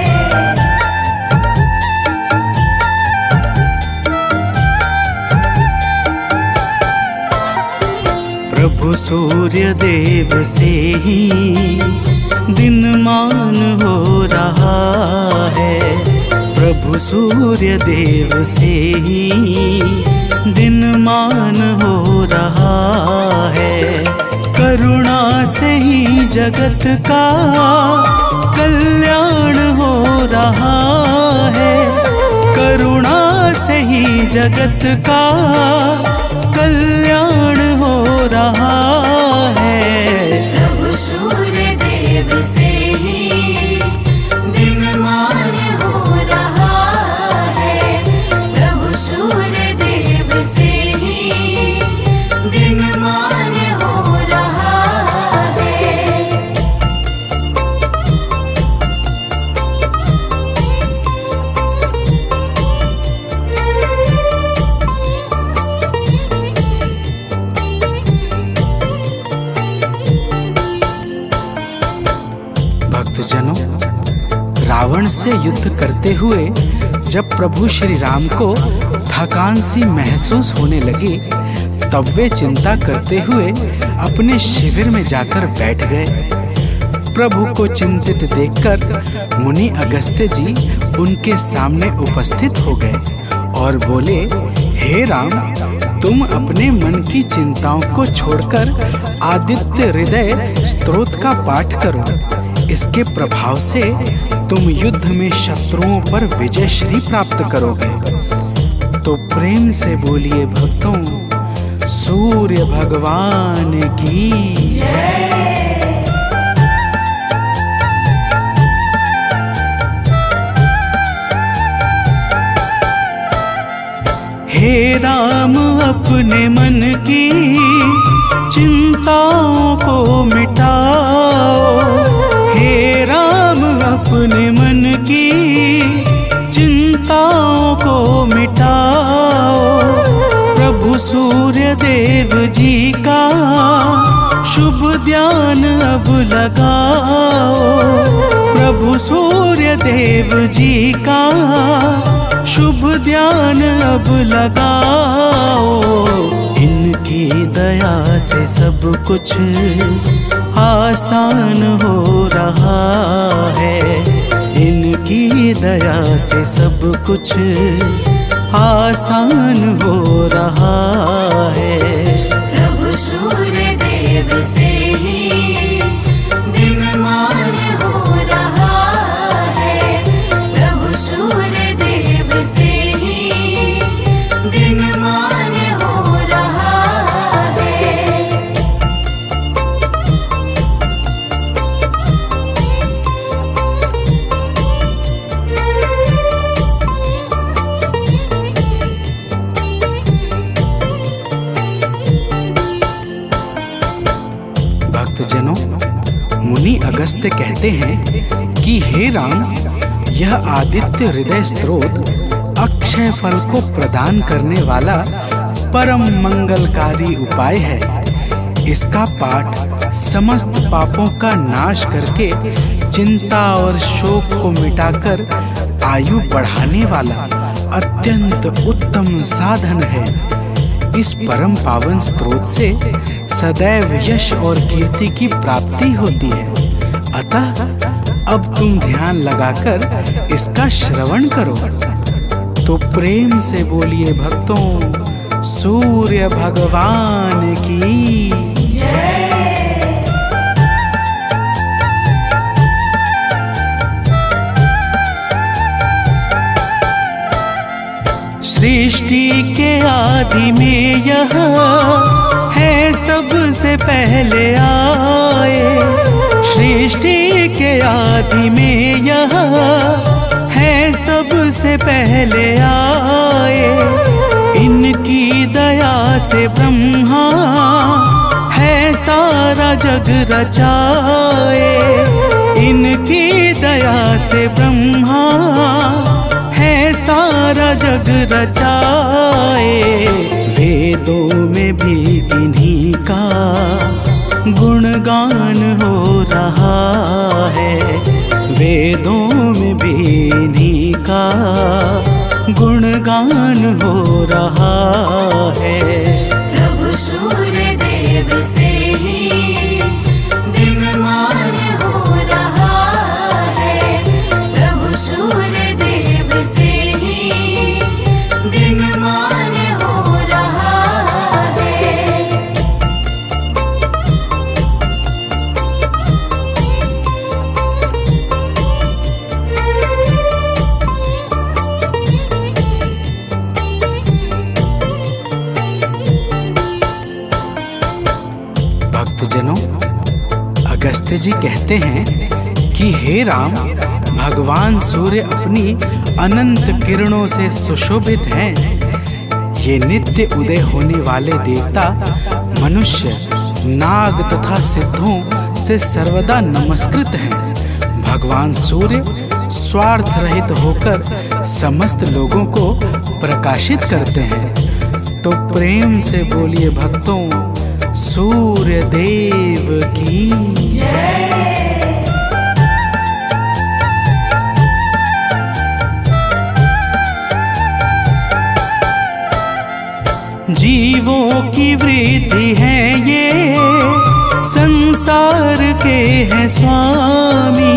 प्रभु सूर्य देव से ही दिनमान हो रहा है, प्रभु सूर्य देव से ही दिनमान हो रहा है। करुणा से ही जगत का कल्याण हो रहा है, करुणा से ही जगत का कल्याण हो रहा है। प्रभु सूर्य देव से ही दिनमान हो रहा है, प्रभु सूर्य देव से ही दिनमान हो रहा है। भक्तजनों, रावण से युद्ध करते हुए जब प्रभु श्री राम को थकान सी महसूस होने लगी, तब वे चिंता करते हुए अपने शिविर में जाकर बैठ गए। प्रभु को चिंतित देखकर मुनि अगस्त्य जी उनके सामने उपस्थित हो गए और बोले, हे राम, तुम अपने मन की चिंताओं को छोड़कर आदित्य हृदय स्तोत्र का पाठ करो। इसके प्रभाव से तुम युद्ध में शत्रुओं पर विजय श्री प्राप्त करोगे। तो प्रेम से बोलिए भक्तों, सूर्य भगवान की जय। हे राम, अपने मन की चिंताओं को मिटाओ, हे राम, अपने मन की चिंताओं को मिटाओ। प्रभु सूर्य देव जी का शुभ ध्यान अब लगाओ, प्रभु सूर्य देव जी का शुभ ध्यान अब लगाओ। इनकी दया से सब कुछ आसान हो रहा है, इनकी दया से सब कुछ आसान हो रहा है। प्रभु सूर्य देव से ही दिनमान हो रहा है, प्रभु सूर्य देव से ही दिनमान हो रहा है। भक्तजनों, मुनि अगस्त्य कहते हैं कि हे राम, यह आदित्य हृदय स्तोत्र अक्षय फल को प्रदान करने वाला परम मंगलकारी उपाय है। इसका पाठ समस्त पापों का नाश करके चिंता और शोक को मिटाकर आयु बढ़ाने वाला अत्यंत उत्तम साधन है। इस परम पावन स्रोत से सदैव यश और कीर्ति की प्राप्ति होती है। अतः अब तुम ध्यान लगाकर इसका श्रवण करो। तो प्रेम से बोलिए भक्तों सूर्य भगवान की जय। सृष्टि के आदि में यह है सबसे पहले आए। सृष्टि के आदि में यह है सबसे पहले आए। इनकी दया से ब्रह्मा है सारा जग रचाए। इनकी दया से ब्रह्मा है सारा जग रचाए। वेदों में भी इन्हीं का गुणगान हो रहा है। वेदों में भी इन्हीं का गुणगान हो रहा है। प्रभु सूर्य देव से ही दिनमान हो रहा है। प्रभु सूर्य देव से ही दिनमान हो रहा है। भक्तजनों, अगस्त्य जी कहते हैं कि हे राम, भगवान सूर्य अपनी अनंत किरणों से सुशोभित हैं। ये नित्य उदय होने वाले देवता मनुष्य, नाग तथा सिद्धों से सर्वदा नमस्कृत हैं। भगवान सूर्य स्वार्थ रहित होकर समस्त लोगों को प्रकाशित करते हैं। तो प्रेम से बोलिए भक्तों सूर्य देव की जय। जीवों की वृद्धि है ये, संसार के हैं स्वामी।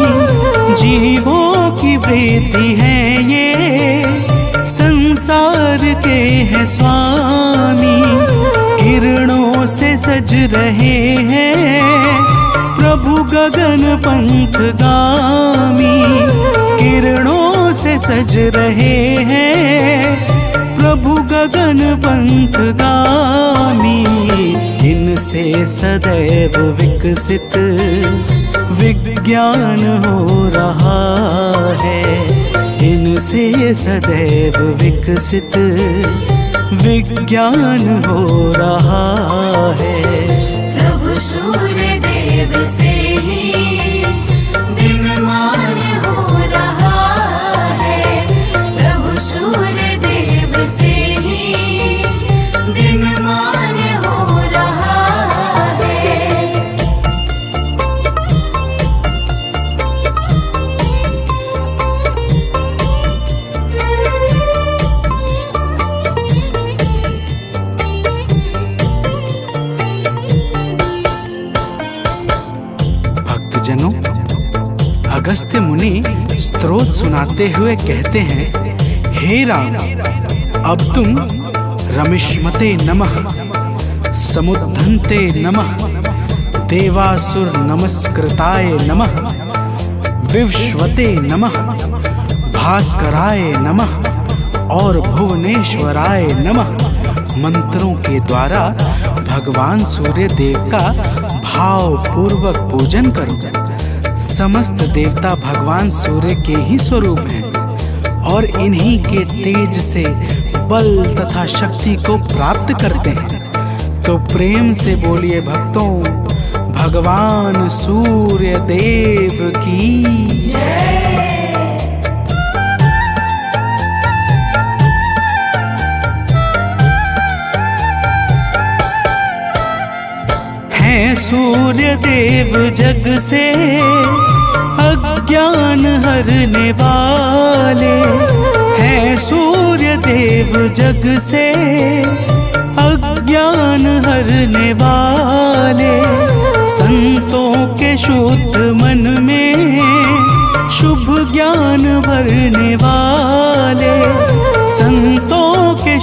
जीवों की वृद्धि है ये, संसार के हैं स्वामी। किरणों से सज रहे हैं प्रभु गगन पंथगामी। किरणों से सज रहे हैं प्रभु गगन पंथगामी। इनसे सदैव विकसित विज्ञान हो रहा है। इनसे सदैव विकसित विज्ञान हो रहा है। प्रभु सूर्य देव से ही दिनमान हो रहा है। प्रभु सूर्य देव से ही दिनमान हो रहा है। भक्तजनों, अगस्त्य मुनि स्तोत्र सुनाते हुए कहते हैं, हे राम, अब तुम रमिष्मते नमः, समुद्धन्ते नमः, देवासुर नमस्कृताय नमः, विवस्वते नमः, भास्कराय नमः और भुवनेश्वराय नमः मंत्रों के द्वारा भगवान सूर्य देव का भाव पूर्वक पूजन करो। समस्त देवता भगवान सूर्य के ही स्वरूप हैं और इन्हीं के तेज से बल तथा शक्ति को प्राप्त करते हैं। तो प्रेम से बोलिए भक्तों भगवान सूर्य देव की जय। हैं सूर्य देव जग से अज्ञान हरने वाले। हैं सूर्य देव जग से अज्ञान हरने वाले। संतों के शुद्ध मन में शुभ ज्ञान भरने वाले।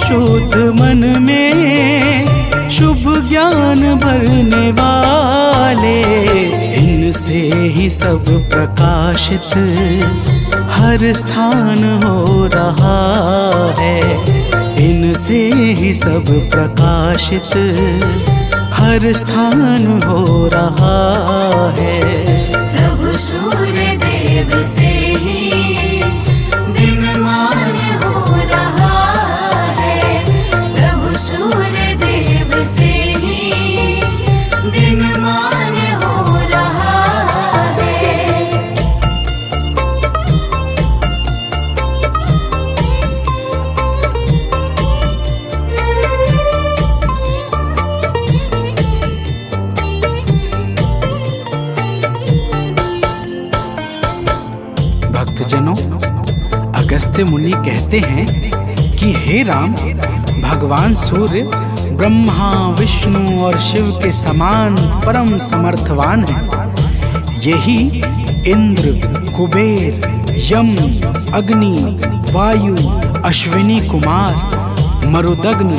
शुद्ध मन में शुभ ज्ञान भरने वाले, इनसे ही सब प्रकाशित हर स्थान हो रहा है। इनसे ही सब प्रकाशित हर स्थान हो रहा है। प्रभु सूर्य देव से ही दिनमान हो रहा है। प्रभु सूर्य देव से ही दिनमान हो रहा है। भक्तजनों, अगस्त्य मुनि कहते हैं कि हे राम, भगवान सूर्य ब्रह्मा विष्णु और शिव के समान परम समर्थवान हैं। यही इंद्र, कुबेर, यम, अग्नि, वायु, अश्विनी कुमार, मरुदग्न,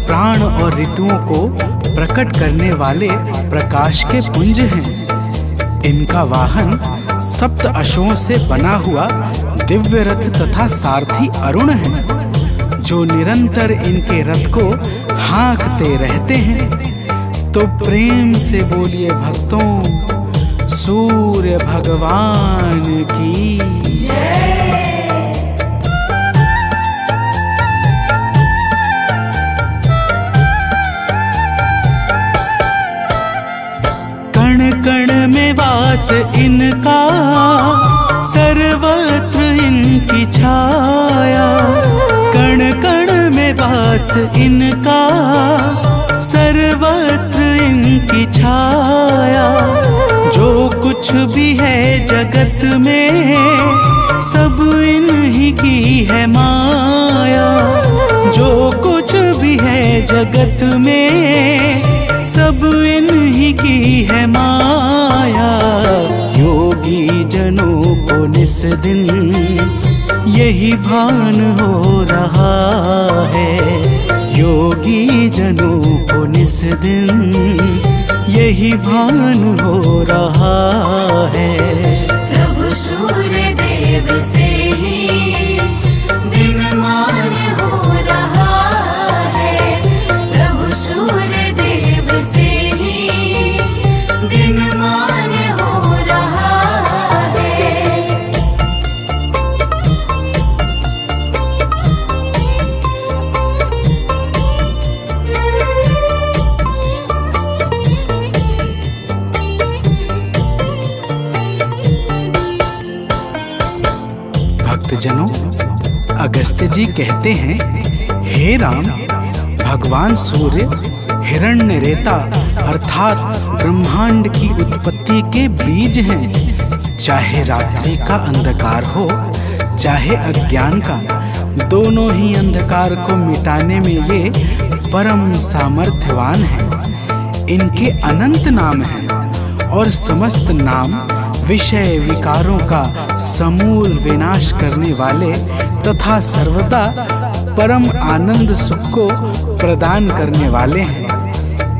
प्राण और ऋतुओं को प्रकट करने वाले प्रकाश के पुंज हैं। इनका वाहन सप्त अश्वों से बना हुआ दिव्य रथ तथा सारथी अरुण है, जो निरंतर इनके रथ को हाँकते रहते हैं। तो प्रेम से बोलिए भक्तों, सूर्य भगवान की जय। कण कण में वास इनका, सर्वत्र इनकी छाया। कण कण में वास इनका, सर्वत्र इनकी छाया। जो कुछ भी है जगत में, सब इन्हीं की है माया। जो कुछ भी है जगत में, सब इन्हीं की है माया। योगी जनों को निस दिन यही भान हो रहा है। योगी जनों को निस दिन यही भान हो रहा है। प्रभु सूर्य देव से ही दिनमान हो रहा है। प्रभु सूर्य देव से ही दिनमान हो रहा है। भक्तजनों, अगस्त्य जी कहते हैं, हे राम, भगवान सूर्य हिरण्यरेता अर्थात ब्रह्मांड की उत्पत्ति के बीज हैं। चाहे रात्रि का अंधकार हो, चाहे अज्ञान का, दोनों ही अंधकार को मिटाने में ये परम सामर्थ्यवान हैं। इनके अनंत नाम हैं और समस्त नाम विषय विकारों का समूल विनाश करने वाले तथा सर्वदा परम आनंद सुख को प्रदान करने वाले हैं।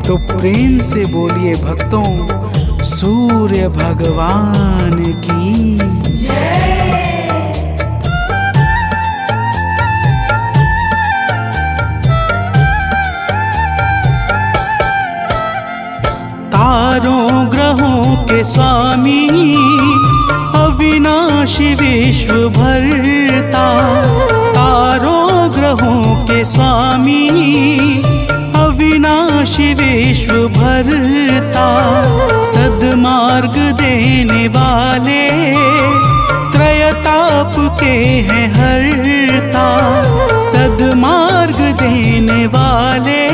तो प्रेम से बोलिए भक्तों, सूर्य भगवान की जय। तारों ग्रहों के स्वामी, अविनाशी विश्व भरता। तारों ग्रहों के स्वामी, अविनाशी विश्व भरता। सद्मार्ग देने वाले, त्रयताप के हैं हरता। सद्मार्ग देने वाले,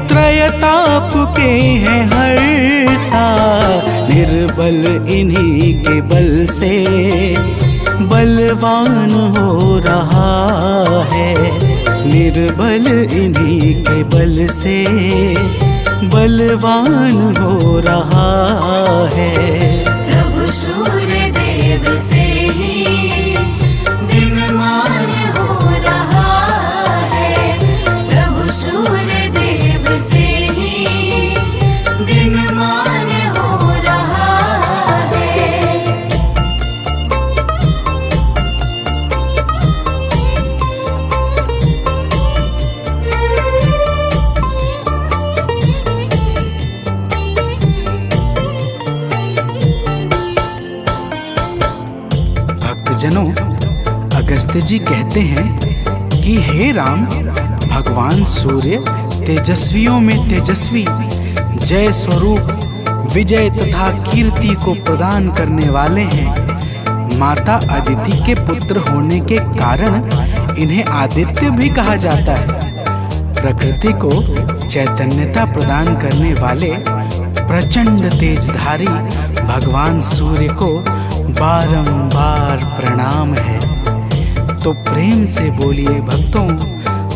त्रयताप के हैं हरता। निर्बल इन्हीं के बल से बलवान हो रहा है। निर्बल इन्हीं के बल से बलवान हो रहा है। प्रभु सूर्य देव से ही दिनमान हो रहा है। अगस्त्य जी कहते हैं कि हे राम, भगवान सूर्य तेजस्वियों में तेजस्वी, जय स्वरूप विजय तथा कीर्ति को प्रदान करने वाले हैं। माता अदिति के पुत्र होने के कारण इन्हें आदित्य भी कहा जाता है। प्रकृति को चैतन्यता प्रदान करने वाले प्रचंड तेजधारी भगवान सूर्य को बारंबार प्रणाम है। तो प्रेम से बोलिए भक्तों,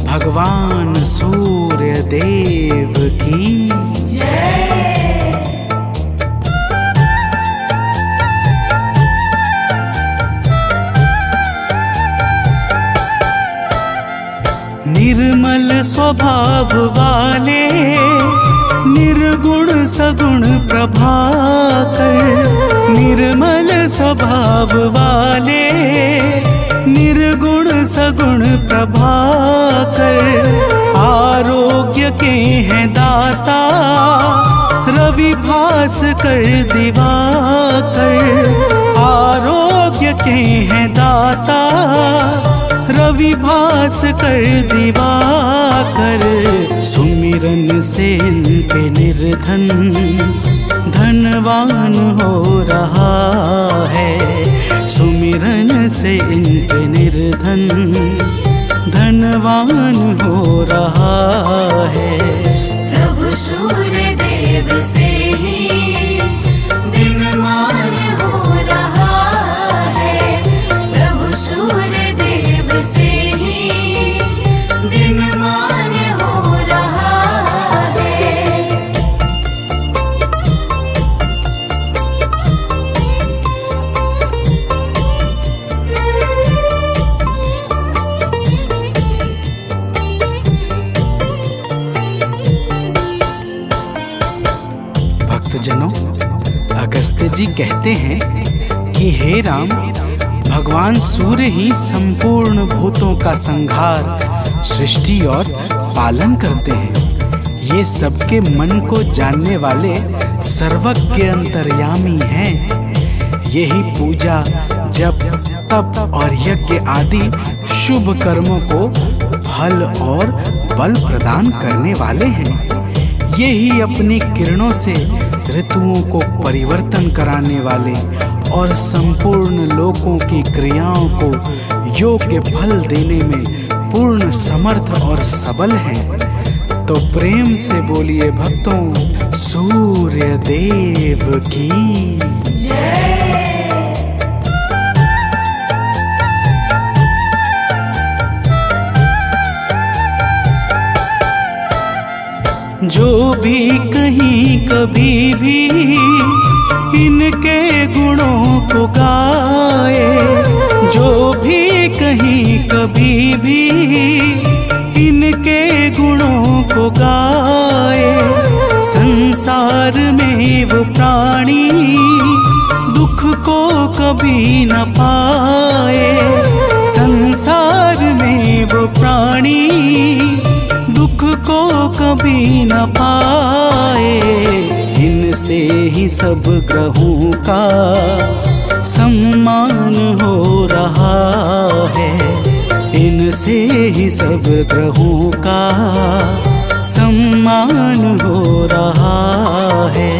भगवान सूर्य देव की जय। निर्मल स्वभाव वाले, निर्गुण सगुण प्रभाकर। निर्मल स्वभाव वाले, निर्गुण सगुण प्रभाकर। आरोग्य के हैं दाता, रवि भास्कर दिवाकर। आरोग्य के हैं दाता, रवि भास्कर दिवाकर। सुमिरन से इनके निर्धन धनवान हो रहा है। सुमिरन से इनके निर्धन धनवान हो रहा है। प्रभु सूर्य देव से ही दिनमान हो रहा है। प्रभु सूर्य देव से ही दिनमान हो रहा है। भक्तजनों, अगस्त्य जी कहते हैं कि हे राम, भगवान सूर्य ही संपूर्ण भूतों का संहार, सृष्टि और पालन करते हैं। ये सबके मन को जानने वाले सर्वज्ञ अंतर्यामी हैं। यही पूजा, जप, तप और यज्ञ आदि शुभ कर्मों को फल और बल प्रदान करने वाले हैं। यही अपनी किरणों से ऋतुओं को परिवर्तन कराने वाले और संपूर्ण लोकों की क्रियाओं को योग्य फल देने में पूर्ण समर्थ और सबल हैं। तो प्रेम से बोलिए भक्तों, सूर्य देव की जय। जो भी कहीं कभी भी इनके गुणों को गाए, जो भी कहीं कभी भी इनके गुणों को गाए। संसार में वो प्राणी दुख को कभी न पाए। संसार में वो प्राणी दुख को कभी न पाए। इनसे ही सब ग्रहों का सम्मान हो रहा है। इनसे ही सब ग्रहों का सम्मान हो रहा है।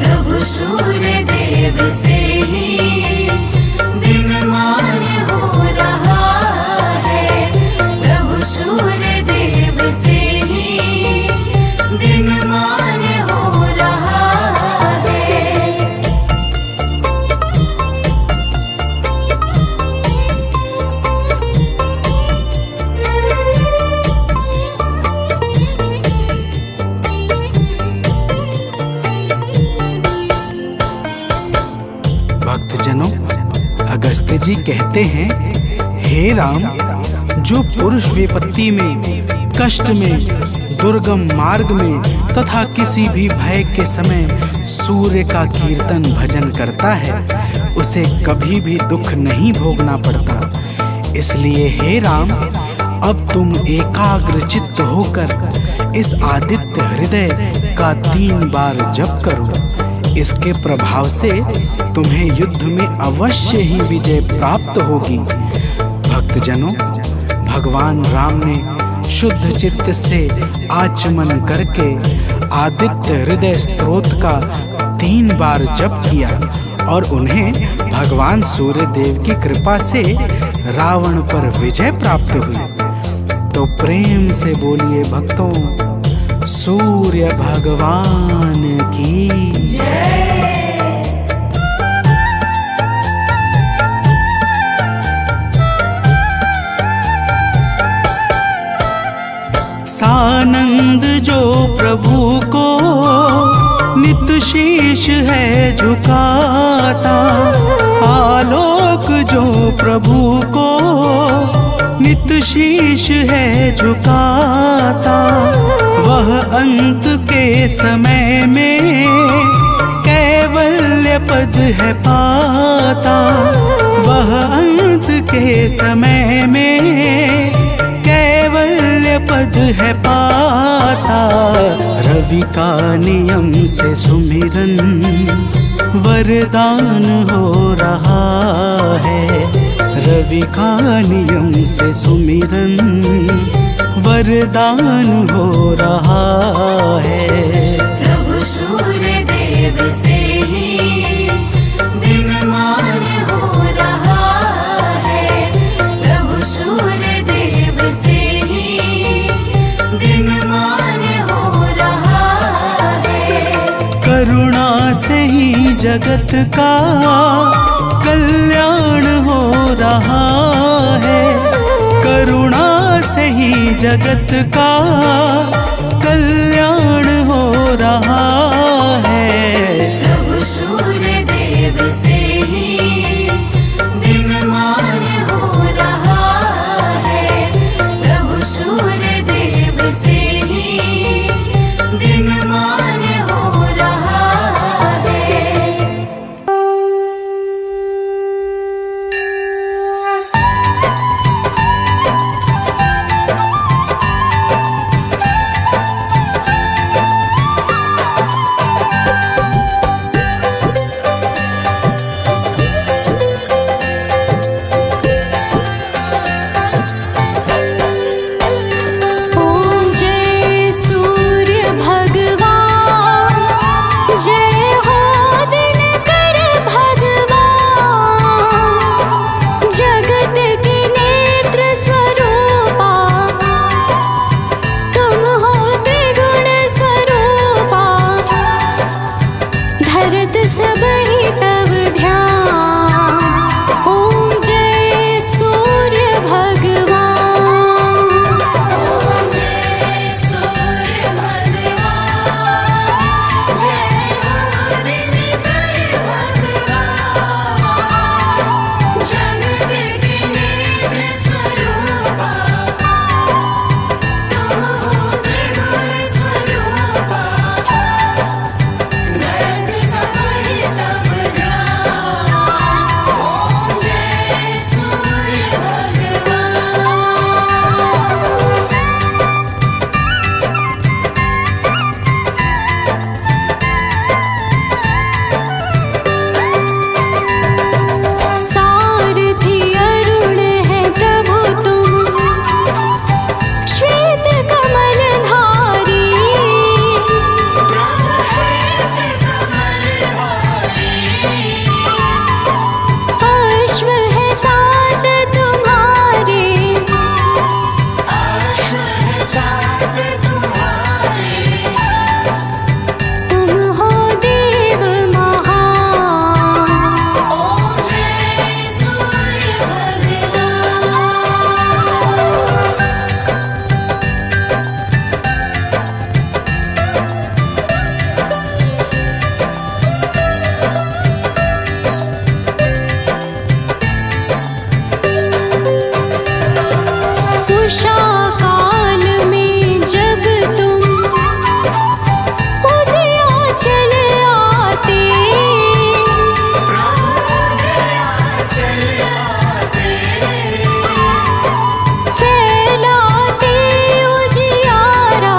प्रभु सूर्य देव से ही दिनमान हो रहा है। प्रभु सूर्य देव से ही दिनमान हो रहा है। भक्तजनों, अगस्त्य जी कहते हैं, हे राम, जो पुरुष विपत्ति में, कष्ट में, दुर्गम मार्ग में तथा किसी भी भय के समय सूर्य का कीर्तन भजन करता है, उसे कभी भी दुख नहीं भोगना पड़ता। इसलिए हे राम, अब तुम एकाग्र चित्त होकर इस आदित्य हृदय का 3 बार जप करो। इसके प्रभाव से तुम्हें युद्ध में अवश्य ही विजय प्राप्त होगी। भक्तजनों, भगवान राम ने शुद्ध चित्त से आचमन करके आदित्य हृदय स्तोत्र का 3 बार जप किया और उन्हें भगवान सूर्य देव की कृपा से रावण पर विजय प्राप्त हुई। तो प्रेम से बोलिए भक्तों, सूर्य भगवान की जय। सानंद जो प्रभु को नित शीश है झुकाता, आलोक जो प्रभु को नित शीश है झुकाता, वह अंत के समय में कैवल्य पद है पाता, वह अंत के समय में कैवल्य पद है पाता। रवि का नियम से सुमिरन वरदान हो रहा है, रवि का नियम से सुमिरन वरदान हो रहा है। प्रभु सूर्य देव से ही दिनमान हो रहा है, प्रभु सूर्य देव से ही दिनमान हो रहा है। करुणा से ही जगत का कल्याण हो रहा है, करुणा से ही जगत का कल्याण हो रहा है। प्रभु सूर्य देव से ही दिनमान हो रहा है, प्रभु सूर्य देव से ही दिनमान हो रहा है। ओम जय सूर्य भगवान, जय हो दिनकर भगवान, जगत के नेत्र स्वरूपा, तुम हो त्रिगुण स्वरूपा, धरत सब ही तब ध्यान। ओम जय सूर्य भगवान। ओम जय सूर्य भगवान, जय हो दिनकर भगवान, जगत के नेत्र स्वरूपा, तुम हो त्रिगुण स्वरूपा, धरत सब ही तब ध्यान। ओम जय सूर्य भगवान। सारथी अरुण है प्रभु तुम, श्वेत कमल धारी, प्रभु श्वेत कमल धारी, अश्व है सात तुम्हारे, अश्व है सात तुम्हारे, तुम हो देव महान। ओम जय सूर्य भगवान। उषा काल में जब तुम उदयाचल आते, फैलाते उजियारा,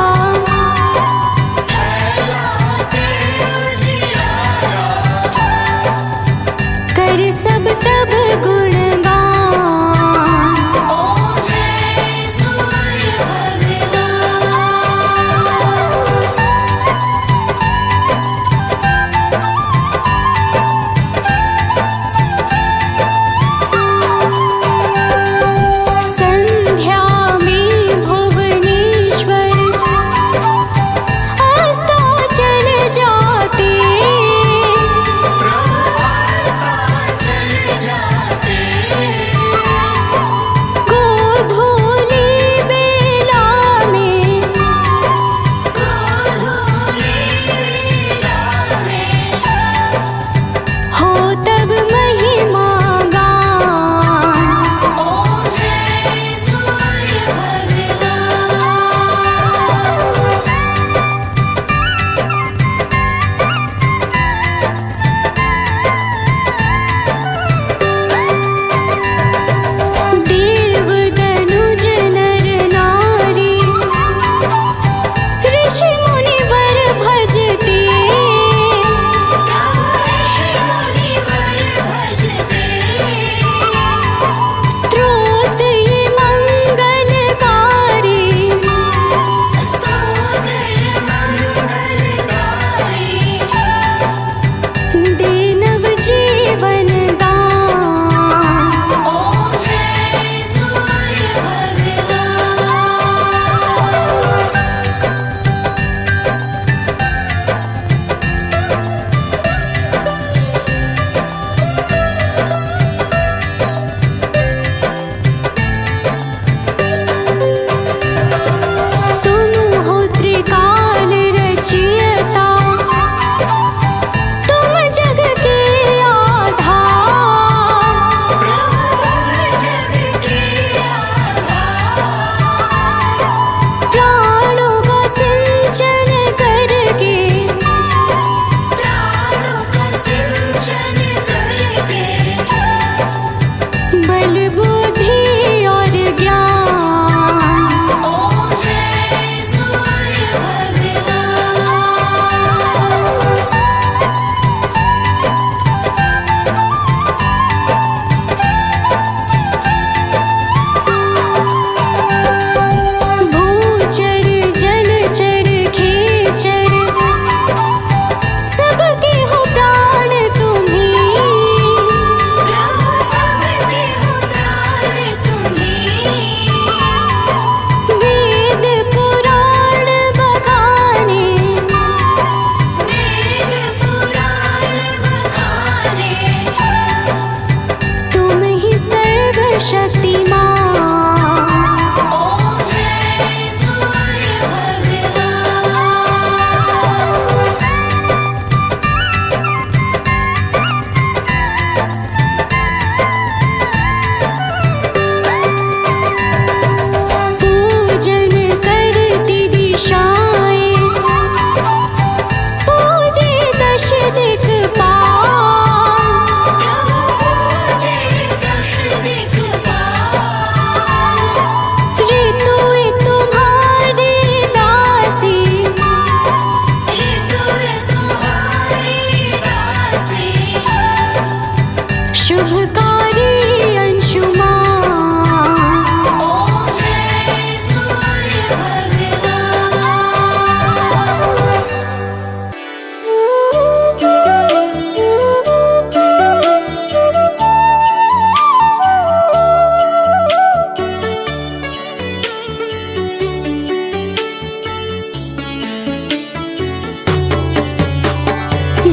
कर सब तब गुणगान।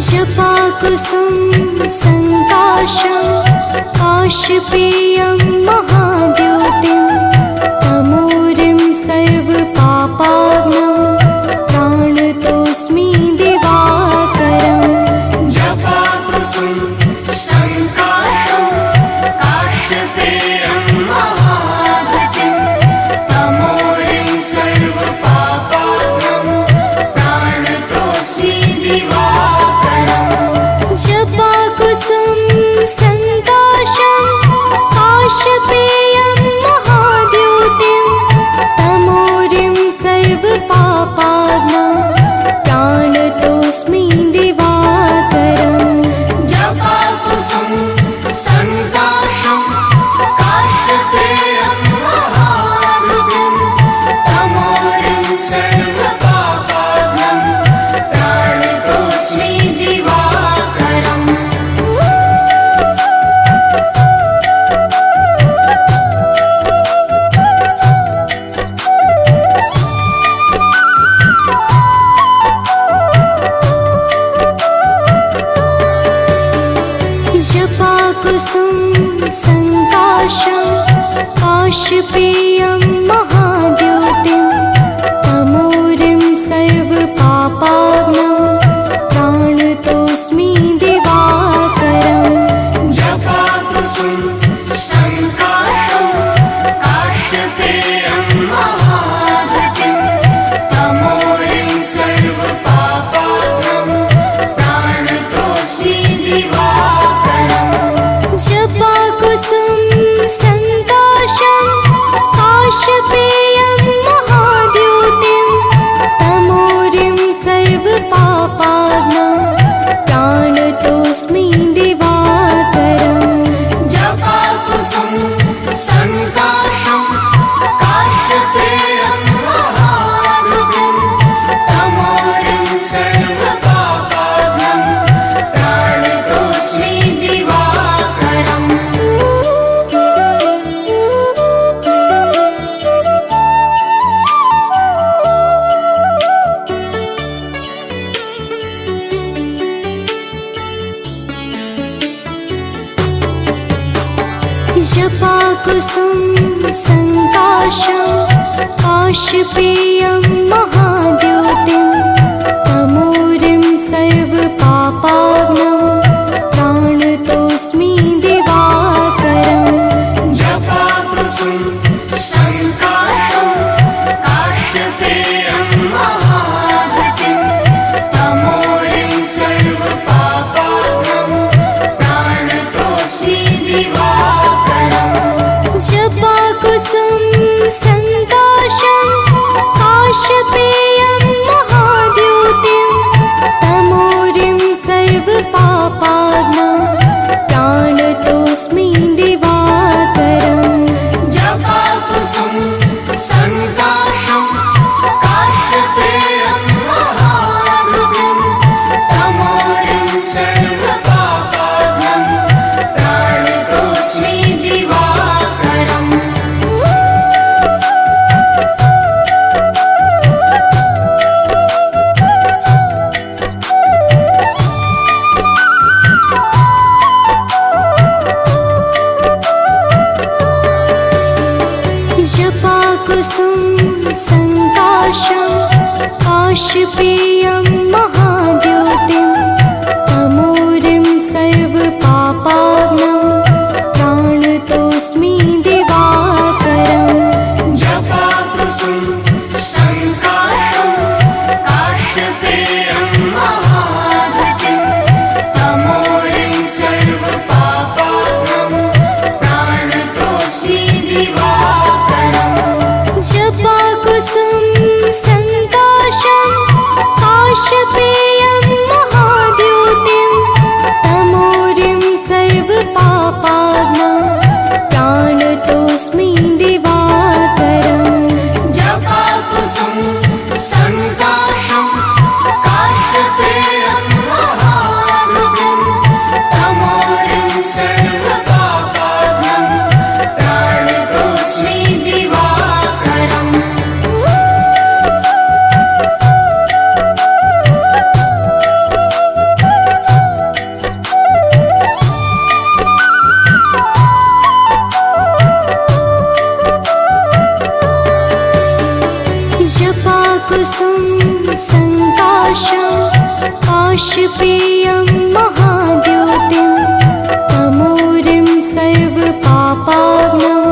जपाकुसुम संकाशं काशपेयं महाद्योतिं तमोरिं सर्वपापाग्नं प्राणतोऽस्मि दिवाकरम् जपाकुसुम संकाशं काशपेयं महाद्युतिं तमोरिं सर्वपापाग्नं प्राणतोऽस्मि दिवाकरम् जपाकुसुम संकाशं काशपेयं महाद्योतिं तमोरिं सर्वपापाग्नं प्राणतोऽस्मि दिवाकरम् जपाकुसुम संकाशं काशपेयं महाद्युतिं तमोरिं सर्वपापाग्नं प्राणतोऽस्मि दिवाकरम् जपाकुसुम संकाशं काशपेयं महाद्योतिं तमोरिं सर्वपापाग्नं प्राणतोऽस्मि दिवाकरम् जपाकुसुम संकाशं काशपेयं महाद्युतिं तमोरिं सर्वपापाग्नं प्राणतोऽस्मि दिवाकरम् जपाकुसुम संकाशं काशपेयं महाद्योतिं तमोरिं सर्वपापाग्नं प्राणतोऽस्मि दिवाकरम् जपाकुसुम संकाशं काशपेयं महाद्युतिं तमोरिं सर्वपापाग्नं प्राणतोऽस्मि दिवाकरम् जपाकुसुम संकाशं काशपेयं महाद्योतिं तमोरिं सर्वपापाग्नं प्राणतोऽस्मि दिवाकरम् जपाकुसुम संकाशं काशपेयं महाद्युतिं तमोरिं सर्वपापाग्नं प्राणतोऽस्मि दिवाकरम् जपाकुसुम संकाशं काशपेयं महाद्योतिं तमोरिं सर्वपापाग्नं प्राणतोऽस्मि दिवाकरम् जपाकुसुम संकाशं काशपेयं महाद्युतिं तमोरिं सर्वपापाग्नं प्राणतोऽस्मि दिवाकरम् जपाकुसुम संकाशं काशपेयं महाद्योतिं तमोरिं सर्वपापाग्नं प्राणतोऽस्मि दिवाकरम् जपाकुसुम संकाशं काशपेयं महाद्युतिं तमोरिं सर्वपापाग्नं प्राणतोऽस्मि दिवाकरम् जपाकुसुम संकाशं काशपेयं महाद्योतिं तमोरिं सर्वपापाग्नं प्राणतोऽस्मि दिवाकरम् जपाकुसुम संकाशं काशपेयं महाद्युतिं तमोरिं सर्वपापाग्नं प्राणतोऽस्मि दिवाकरम् जपाकुसुम संकाशं काशपेयं महाद्योतिं तमोरिं सर्वपापाग्नं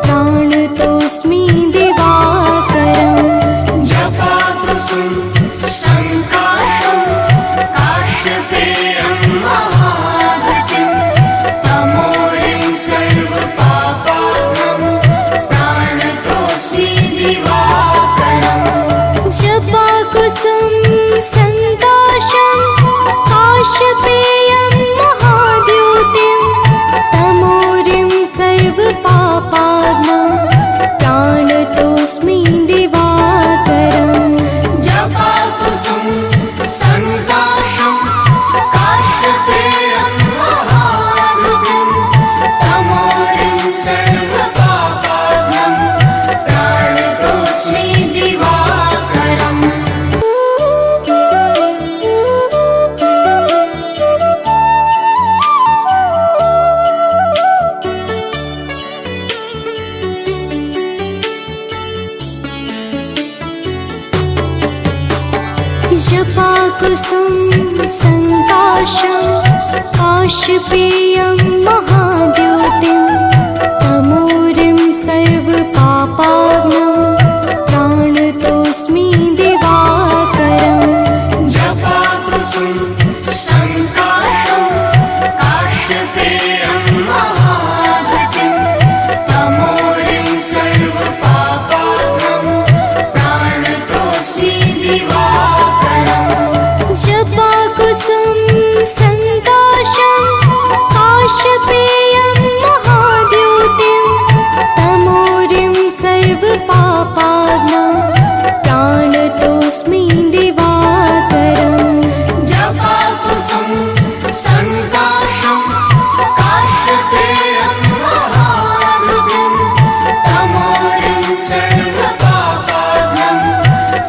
प्राणतोऽस्मि दिवाकरम् जपाकुसुम संकाशं काशपेयं महाद्युतिं तमोरिं सर्वपापाग्नं प्राणतोऽस्मि दिवाकरम् जपाकुसुम संकाशं काशपेयं महाद्योतिं तमोरिं सर्वपापाग्नं प्राणतोऽस्मि दिवाकरम् जपाकुसुम संकाशं काशपेयं महाद्युतिं तमोरिं सर्वपापाग्नं प्राणतोऽस्मि दिवाकरम् जपाकुसुम संकाशं काशपेयं महाद्योतिं तमोरिं सर्वपापाग्नं प्राणतोऽस्मि दिवाकरम् जपाकुसुम संकाशं काशपेयं महाद्युतिं तमोरिं सर्वपापाग्नं प्राणतोऽस्मि दिवाकरम् जपाकुसुम संकाशं काशपेयं महाद्योतिं तमोरिं सर्वपापाग्नं प्राणतोऽस्मि दिवाकरम् जपाकुसुम संकाशं काशपेयं महाद्युतिं तमोरिं सर्वपापाग्नं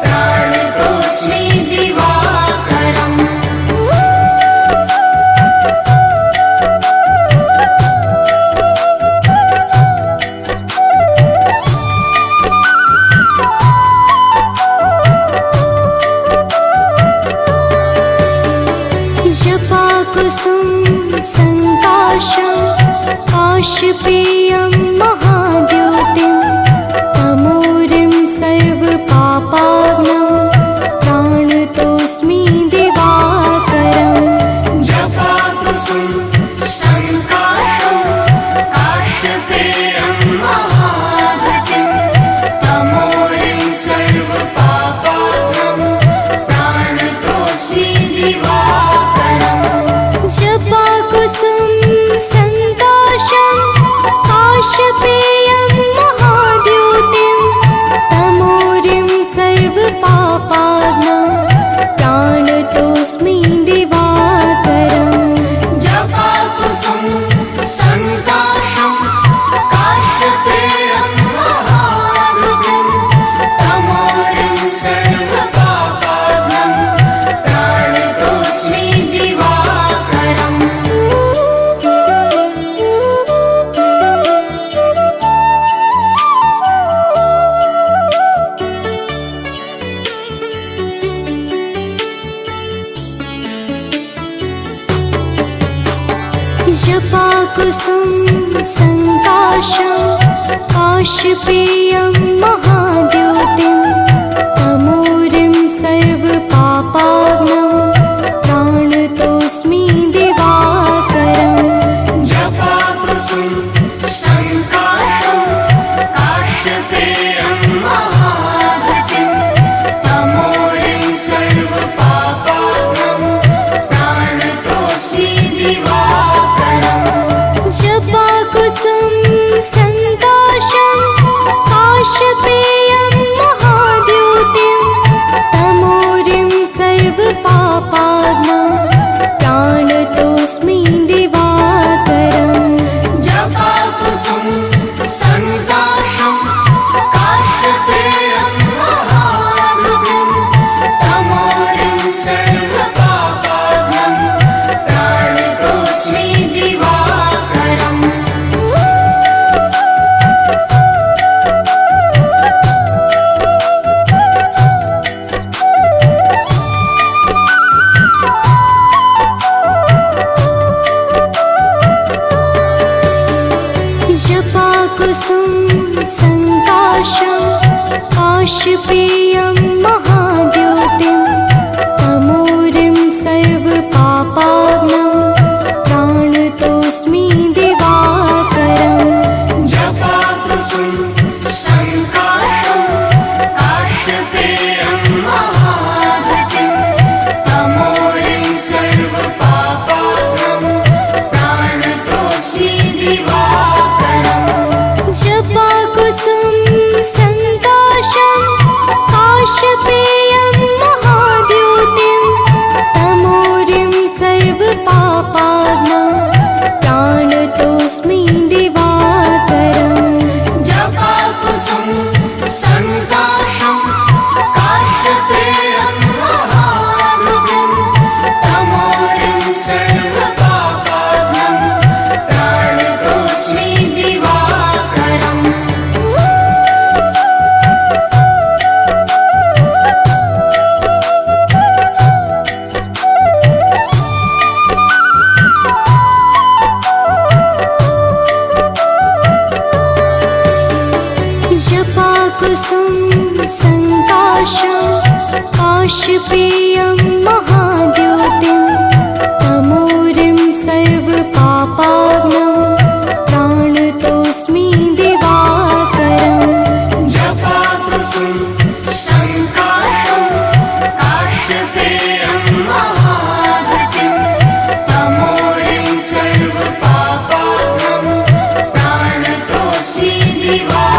प्राणतोऽस्मि दिवाकरम् जपाकुसुम संकाशं काशपेयं महाद्योतिं तमोरिं सर्वपापाग्नं प्राणतोऽस्मि दिवाकरम् जपाकुसुम संकाशं काशपेयं महाद्युतिं तमोरिं सर्वपापाग्नं प्राणतोऽस्मि दिवाकरम् जपाकुसुम संकाशं काशपेयं महाद्योतिं तमोरिं सर्वपापाग्नं प्राणतोऽस्मि दिवाकरम् जपाकुसुम संकाशं काशपेयं महाद्युतिं तमोरिं सर्वपापाग्नं प्राणतोऽस्मि दिवाकरम् जपाकुसुम संकाशं काशपेयं महाद्योतिं तमोरिं सर्वपापाग्नं प्राणतोऽस्मि दिवाकरम् जपाकुसुम संकाशं काशपेयं महाद्युतिं तमोरिं सर्वपापाग्नं प्राणतोऽस्मि दिवाकरम् जपाकुसुम संकाशं काशपेयं काशपेयं महाद्योतिं तमोरिं सर्वपापाग्नं प्राणतोऽस्मि दिवाकरम् जपाकुसुम संकाशं काशपेयं महाद्युतिं तमोरिं सर्वपापाग्नं प्राणतोऽस्मि दिवाकरम् जपाकुसुम संकाशं काशपेयं महाद्योतिं तमोरिं सर्वपापाग्नं प्राणतोऽस्मि दिवाकरम् जपाकुसुम संकाशं काशपेयं महाद्युतिं तमोरिं सर्वपापाग्नं प्राणतोऽस्मि दिवाकरम् जपाकुसुम संकाशं काशपेयं महाद्योतिं तमोरिं सर्वपापाग्नं प्राणतोऽस्मि दिवाकरम् जपाकुसुम संकाशं काशपेयं महाद्युतिं तमोरिं सर्वपापाग्नं प्राणतोऽस्मि दिवाकरम्